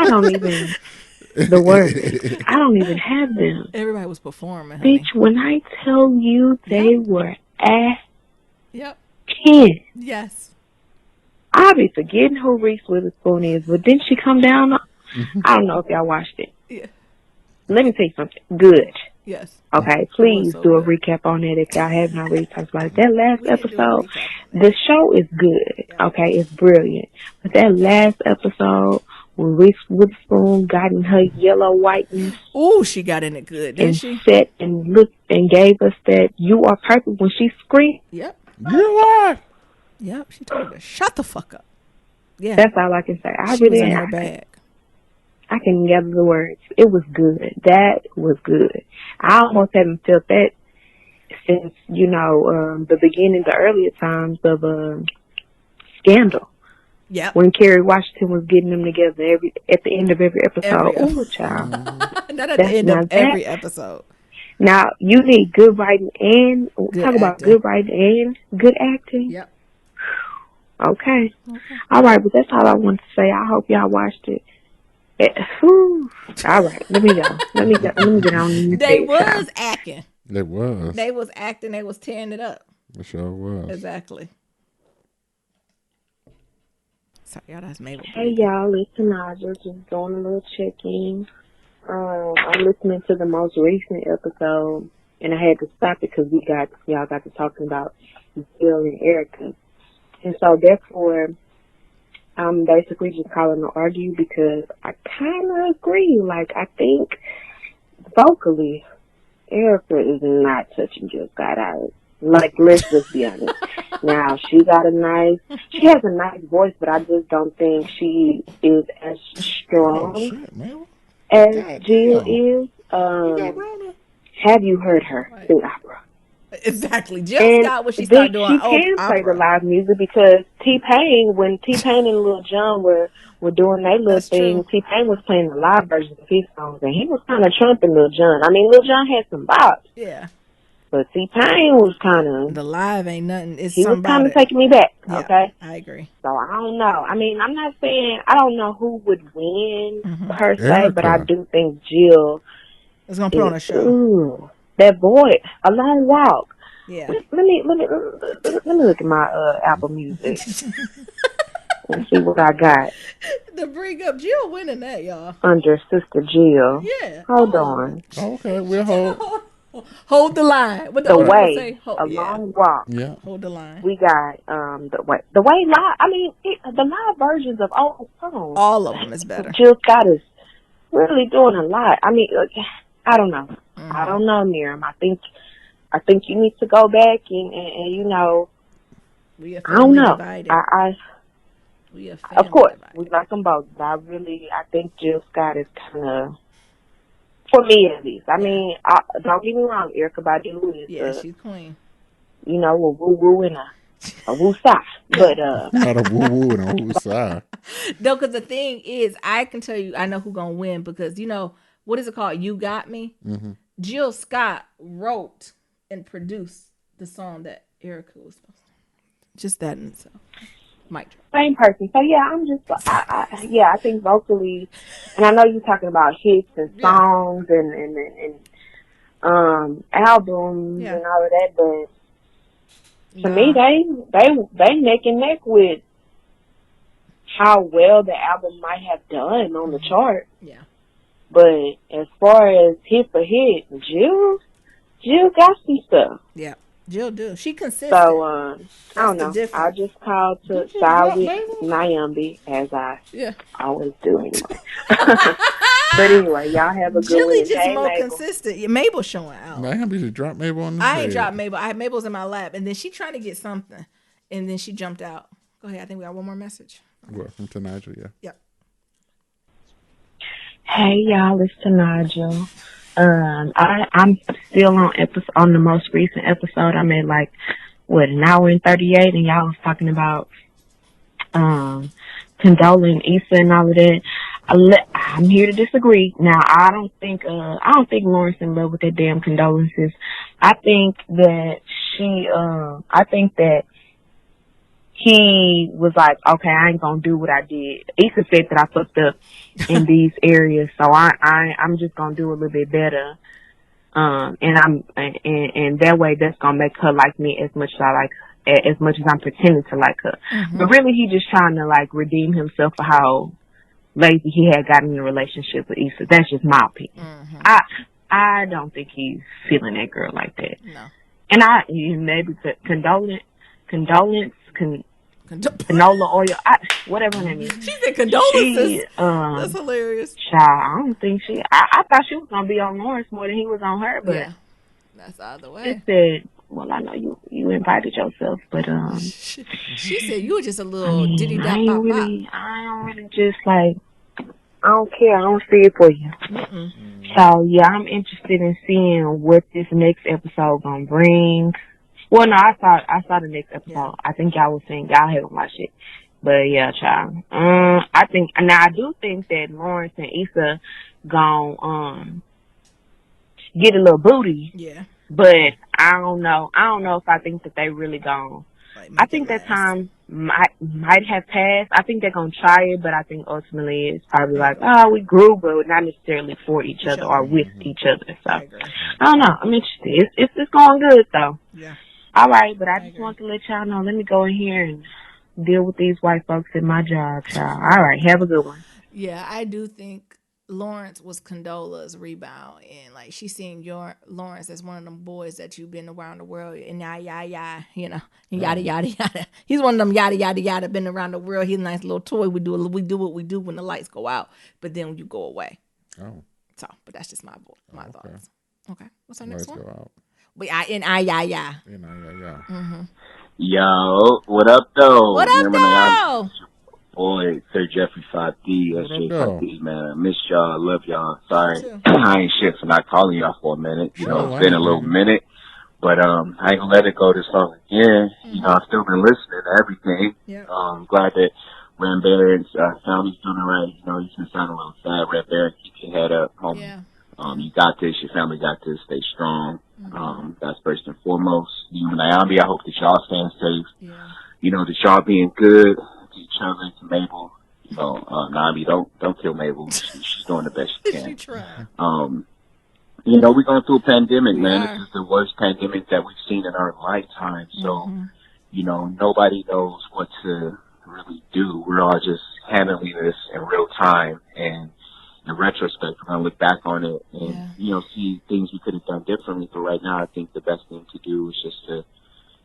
don't even. The words. I don't even have them. Everybody was performing, honey. Bitch, when I tell you they were at Yep. 10. Yes. I be forgetting who Reese Witherspoon is, but didn't she come down? I don't know if y'all watched it. Yeah. Let me tell you something. Good. Yes. Okay, please so do a good. recap on it if y'all haven't already talked about it. That last episode, the show is good. Okay, it's brilliant. But that last episode, when Reese Witherspoon got in her yellow whiteness. Ooh, she got in it good, didn't she? Sat and looked and gave us that "you are perfect" when she screamed. Yep. You are. Yep. She told her to shut the fuck up. Yeah. That's all I can say. She was in her bag. I can gather the words. It was good. That was good. I almost haven't felt that since, the beginning, the earlier times of Scandal. Yeah. When Kerry Washington was getting them together at the end of every episode. Oh, child. Not at the end of every episode. Now, you need good writing and about good writing and good acting. Yep. Okay. All right, but that's all I want to say. I hope y'all watched it. All right, let me go. Let me get on. They was acting. They was. They was acting. They was tearing it up. It sure was. Exactly. Sorry, y'all. That's Mabel. Hey, y'all. It's Tanaja. Just doing a little check-in. I'm listening to the most recent episode, and I had to stop it because y'all got to talking about Jill and Erica, and so therefore. I'm basically just calling to argue because I kind of agree. Like, I think vocally, Erica is not touching Jill Scott out. Like, let's just be honest. Now, she has a nice voice, but I just don't think she is as strong as Jill is. Have you heard her sing opera? Exactly. Jill Scott, when she started doing she can play the live music because when T-Pain and Lil Jon were doing their little thing, T-Pain was playing the live versions of his songs, and he was kind of trumping Lil Jon. I mean, Lil Jon had some bops. Yeah. But T-Pain was kind of... The live ain't nothing. He was kind of taking me back, okay? I agree. So, I don't know. I mean, I'm not saying... I don't know who would win, per se, but I do think Jill... is going to put on a show. Ooh, that voice, A Long Walk. Yeah. Let me look at my Apple Music and see what I got. To bring up Jill winning that, y'all. Under Sister Jill. Yeah. Hold on. Okay, we'll hold. Hold the line. What the way, say? Long walk. Yeah. Hold the line. We got the way live. I mean, the live versions of old songs. All of them is better. Jill Scott is really doing a lot. I mean, I don't know. I don't know, Miriam. I think you need to go back and we are I don't know. Divided. We are of course, divided. we like them both. I think Jill Scott is kind of, for me at least. I mean, don't get me wrong, Erykah Badu is she's queen. A woo-woo and a woo-sah. But, not a woo-woo and a woo-sah. No, because the thing is, I can tell you, I know who's going to win because, what is it called? You Got Me? Mm-hmm. Jill Scott wrote and produced the song that Erykah was supposed to. Just that in itself. Mic drop. Same person. So, yeah, I'm just, I think vocally, and I know you're talking about hits and songs and albums and all of that, but to me, they neck and neck with how well the album might have done on the chart. Yeah. But as far as hit for hit, Jill got some stuff. Yeah. Jill do. She consistent. So, I don't know. I difference. just called to side with Nyambi, as I always do anyway. But anyway, y'all have a good one. Jilly just Hey, more Mabel. consistent. Yeah, Mabel's showing out. Nyambi just dropped Mabel on the I ain't bed. dropped Mabel. Mabel's in my lap, and then she trying to get something, and then she jumped out. Go ahead. I think we got one more message. Welcome to Nigel, yeah. Yep. Hey y'all, it's to Nigel. I'm still on the most recent episode. I'm at like an hour and 38, and y'all was talking about condoling Issa and all of that. I'm here to disagree. Now, I don't think Lawrence in love with that damn condolences. I think that he was like, okay, I ain't gonna do what I did. Issa said that I fucked up in these areas, so I'm just gonna do a little bit better. And that way that's gonna make her like me as much as I'm pretending to like her. Mm-hmm. But really, he just trying to like redeem himself for how lazy he had gotten in a relationship with Issa. That's just my opinion. Mm-hmm. I don't think he's feeling that girl like that. No. And maybe condolence, canola oil, whatever her name is. She said condolences. That's hilarious. Child, I don't think I thought she was gonna be on Lawrence more than he was on her, but yeah, that's either way. She said, "Well, I know you invited yourself, but she said you were just a little diddy da pop pop. I don't really just like. I don't care. I don't see it for you. Mm-mm. So yeah, I'm interested in seeing what this next episode gonna bring. Well, no, I saw the next episode. Yeah. I think y'all was saying y'all haven't watched it, but yeah, child. I do think that Lawrence and Issa gon' get a little booty. Yeah. But I don't know. I don't know if I think that they really gon'. I think that time might have passed. I think they're gonna try it, but I think ultimately it's probably like, oh, we grew, but not necessarily for each other or with each other. So I don't know. I'm interested. It's going good though. Yeah. All right, but I just want to let y'all know. Let me go in here and deal with these white folks in my job, child. All right, have a good one. Yeah, I do think Lawrence was Condola's rebound, and like she's seeing Lawrence as one of them boys that you've been around the world and yada, you know, and yada yada. He's one of them yada been around the world. He's a nice little toy. We do what we do when the lights go out, but then you go away. Oh, so but that's just my thoughts. Okay, what's our next one? Go out. But yeah. Mm-hmm. Yo, what up though? What up though? Boy, Sir Jeffrey 5D, SJ 5D, man. I miss y'all. I love y'all. Sorry, I ain't shit for not calling y'all for a minute. You know, it's been a little minute, but I ain't gonna let it go this long again. Mm-hmm. You know, I've still been listening to everything. Yep. Glad that Red Baron's family's doing alright. You know, he's been sounding a little sad. Red Baron, keep your head up, homie. Yeah. You got this. Your family got this. Stay strong. Mm-hmm. That's first and foremost. You and Nyambi, I hope that y'all staying safe. Yeah. You know, that y'all being good to each other, to Mabel. You know, Nyambi, don't kill Mabel. She's doing the best she can. She tried. You know, we're going through a pandemic, man. This is the worst pandemic that we've seen in our lifetime. So, you know, nobody knows what to really do. We're all just handling this in real time, and in retrospect, we're going to look back on it and, you know, see things we could have done differently. But right now, I think the best thing to do is just to,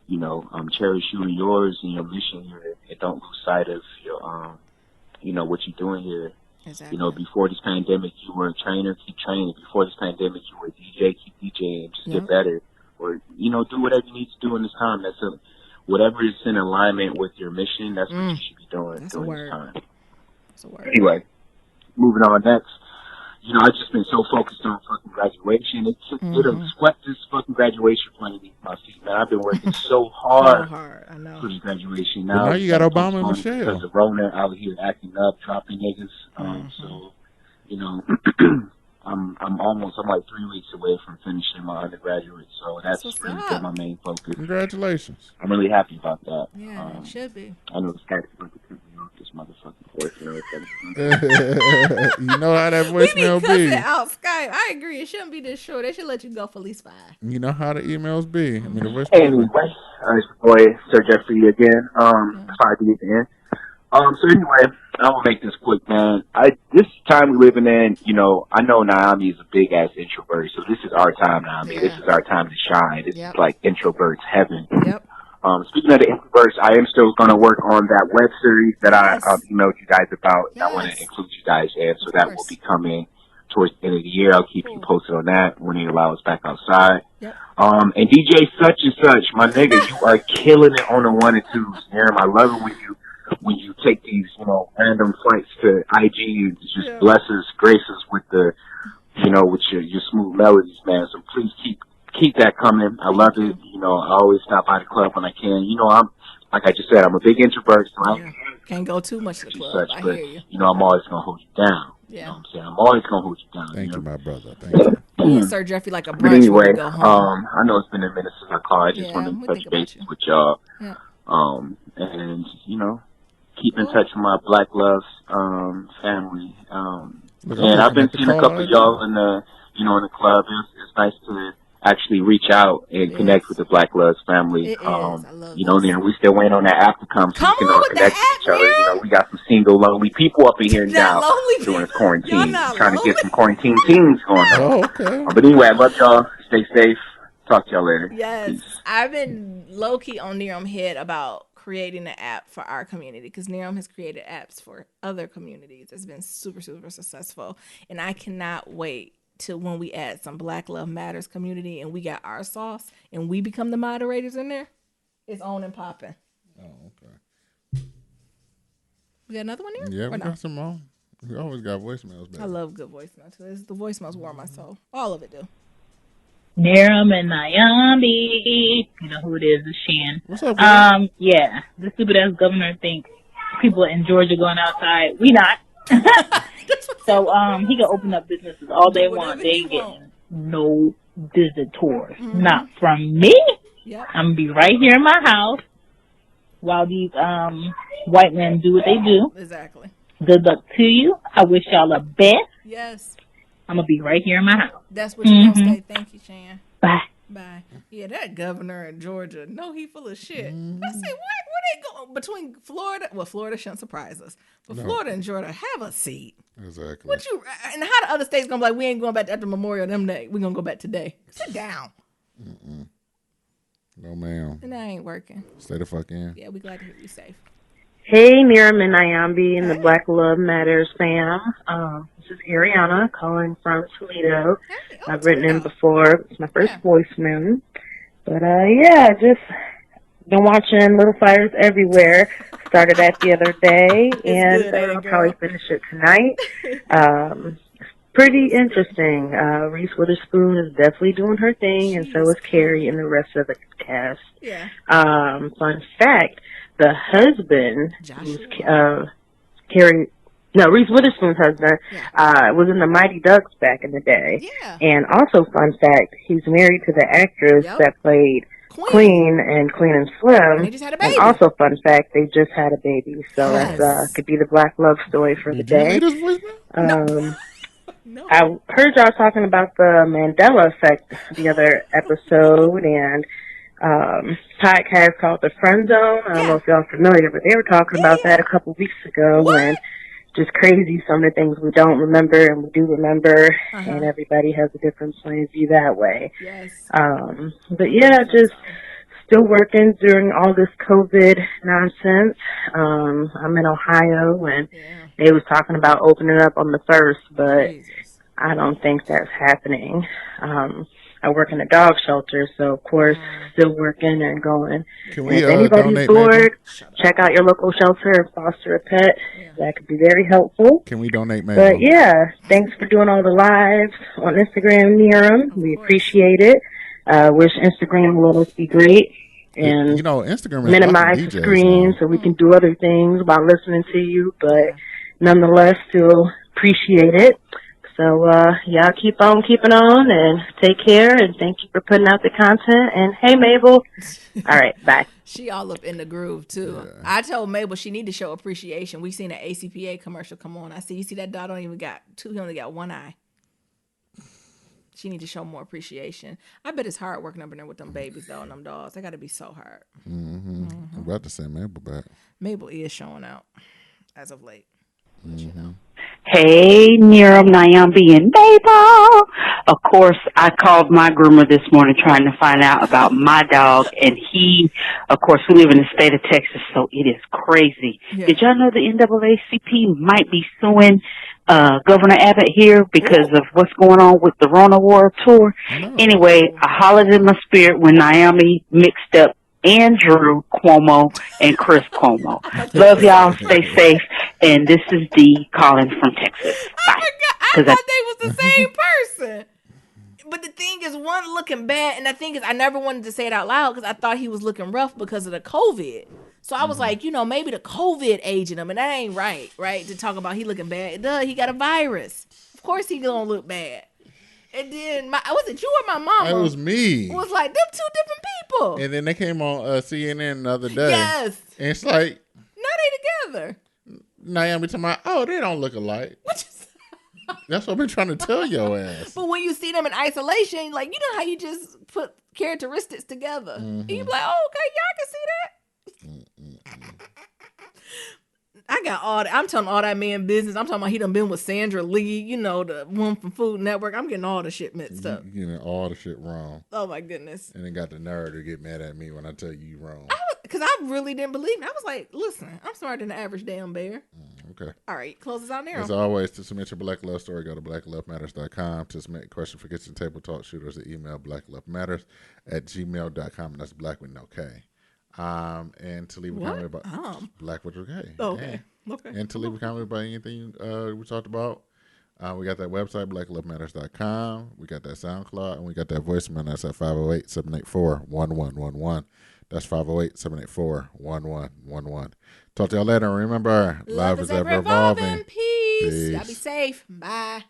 you know, cherish you and yours and your mission here, and don't lose sight of your, you know, what you're doing here. Exactly. You know, before this pandemic, you were a trainer, keep training. Before this pandemic, you were a DJ, keep DJing, just get better. Or, you know, do whatever you need to do in this time. Whatever is in alignment with your mission, that's what you should be doing during this time. That's a word. Anyway. Moving on next. You know, I've just been so focused on fucking graduation. It swept this fucking graduation plane beneath my feet, man. I've been working so hard I know. for this graduation. Now you got Obama and Michelle. Because of Rona out here acting up, dropping niggas. So, you know, I'm like 3 weeks away from finishing my undergraduate. So that's really been my main focus. Congratulations. I'm really happy about that. Yeah, it should be. I know it's starting to put me off this motherfucking voicemail. You know how that voicemail be. Out Skype. I agree. It shouldn't be this short. They should let you go for at least 5. You know how the emails be. I mean, the voicemail anyway, it's your boy Sir Jeffrey again. 5D again. So anyway, I'm gonna make this quick, man. This time we're living in, I know Naomi is a big ass introvert, so this is our time, Naomi. Yeah. This is our time to shine. This is like introverts heaven. Yep. Speaking of the introverts, I am still gonna work on that web series that I emailed you guys about. Yes. I want to include you guys in, so that will be coming towards the end of the year. I'll keep you posted on that when they allow us back outside. Yep. And DJ Such and Such, my nigga, you are killing it on the 1 and 2s. Aaron, I love it when you take these, random flights to IG and just bless us, grace us with the, with your smooth melodies, man. So please keep that coming. I love it. I always stop by the club when I can. I'm, like I just said, I'm a big introvert, so I can't go too much to the club. I hear you. I'm always going to hold you down. Yeah. You know what I'm saying? I'm always going to hold you down. Thank you, my brother. Thank you. Sir Jeffrey, like a brunch. But anyway, go home. I know it's been a minute since I called. I just want to touch base with y'all. Yeah. And, keep in touch with my Black Love family. And I've been seeing a couple of y'all in the in the club. It's nice to actually reach out and connect with the Black Love family. It is. I love we still waiting on that app to come so we can all connect with each other. We got some single lonely people up in here now during this quarantine, trying to get some quarantine teams going on. Oh, okay. But anyway, I love y'all. Stay safe. Talk to y'all later. Yes. Peace. I've been low key on Nerum head about creating an app for our community because Nerum has created apps for other communities. It's been super, super successful. And I cannot wait till when we add some Black Love Matters community and we got our sauce and we become the moderators in there. It's on and popping. Oh, okay. We got another one here? Yeah, we got some more. We always got voicemails back. I love good voicemails too. The voicemails warm my soul. All of it do. Nerum and Naomi. You know who it is, it's Shan. What's up, man? Yeah. The stupid ass governor thinks people in Georgia going outside. We not. So he can open up businesses all they want. They ain't getting no visitors. Not from me. Yep. I'm gonna be right here in my house while these white men do what they do. Exactly. Good luck to you. I wish y'all the best. Yes. I'm gonna be right here in my house. That's what you're gonna say. Thank you, Shan. Bye. Bye. Yeah, that governor in Georgia, he full of shit. I say, what? Where they going? Between Florida? Well, Florida shouldn't surprise us. But Florida and Georgia, have a seat. Exactly. And how the other states gonna be like, we ain't going back after Memorial them day. We gonna go back today. Sit down. No, ma'am. And that ain't working. Stay the fuck in. Yeah, we glad to hear you safe. Hey, Nerum and Nyambi and the Black Love Matters fam. This is Ariana calling from Toledo. Hey, I've written in before. It's my first voicemail. But, just been watching Little Fires Everywhere. Started that the other day, and I'll probably finish it tonight. Pretty interesting. Reese Witherspoon is definitely doing her thing, and so is Carrie and the rest of the cast. Yeah. Fun fact. The husband, Reese Witherspoon's husband, was in the Mighty Ducks back in the day. Yeah. And also, fun fact, he's married to the actress that played Queen and Slim. And they just had a baby. And also, fun fact, they just had a baby. So that could be the Black Love story for the day. No. I heard y'all talking about the Mandela Effect the other episode, and podcast called The Friend Zone. I don't know if y'all are familiar, but they were talking about that a couple weeks ago. And just crazy, some of the things we don't remember and we do remember, and everybody has a different point of view that way. Yes. But yeah, just still working during all this COVID nonsense. I'm in Ohio, and they was talking about opening up on the 1st, but I don't think that's happening. I work in a dog shelter, so of course, still working and going. Can we, if anybody's bored, check out your local shelter and foster a pet. That could be very helpful. Can we donate, Mabel? But yeah, thanks for doing all the lives on Instagram, Nerum. We appreciate it. Wish Instagram will let us be great and Instagram is minimize the screen so we can do other things while listening to you. But nonetheless, still appreciate it. So, y'all keep on keeping on and take care, and thank you for putting out the content. And hey, Mabel. All right, bye. She all up in the groove, too. Yeah. I told Mabel she need to show appreciation. We seen an ACPA commercial come on. I see, you see that dog he only got one eye. She need to show more appreciation. I bet it's hard working up in there with them babies, though, and them dogs. They got to be so hard. I'm about to send Mabel back. Mabel is showing out. as of late. But, you know. Hey, Miriam, Nyambi, and Mabel. Of course, I called my groomer this morning trying to find out about my dog, and of course, we live in the state of Texas, so it is crazy. Yeah. Did y'all know the NAACP might be suing Governor Abbott here because of what's going on with the Rona World Tour? No. Anyway, I hollered in my spirit when Naomi mixed up Andrew Cuomo and Chris Cuomo. Love y'all. Stay safe. And this is Dee calling from Texas. Bye. I thought they was the same person. But the thing is, one looking bad, and the thing is, I never wanted to say it out loud because I thought he was looking rough because of the COVID. So I was like, maybe the COVID aging him, and that ain't right, to talk about he looking bad. Duh, he got a virus. Of course he gonna look bad. And then, was it you or my mama? It was me. It was like, them two different people. And then they came on CNN the other day. Yes. And it's like. Now they together. Naomi talking about, they don't look alike. That's what I've been trying to tell your ass. But when you see them in isolation, like, you know how you just put characteristics together. Mm-hmm. And you be like, okay, y'all can see that. I got I'm telling all that man business. I'm talking about he done been with Sandra Lee, the one from Food Network. I'm getting all the shit mixed up. You're getting all the shit wrong. Oh, my goodness. And then got the nerve to get mad at me when I tell you wrong. Because I really didn't believe it. I was like, listen, I'm smarter than the average damn bear. Okay. All right, close us out now. As always, to submit your Black Love story, go to blacklovematters.com. To submit a question for Kitchen Table Talk Shooters, email blacklovematters@gmail.com. That's black with no K. And to leave a comment about Black with no K. Okay. Okay. And to leave a comment about anything we talked about, we got that website, blacklovematters.com. We got that SoundCloud, and we got that voicemail. That's at 508-784-1111. That's 508-784-1111. Talk to y'all later. Remember, love is ever evolving. Peace. Y'all be safe. Bye.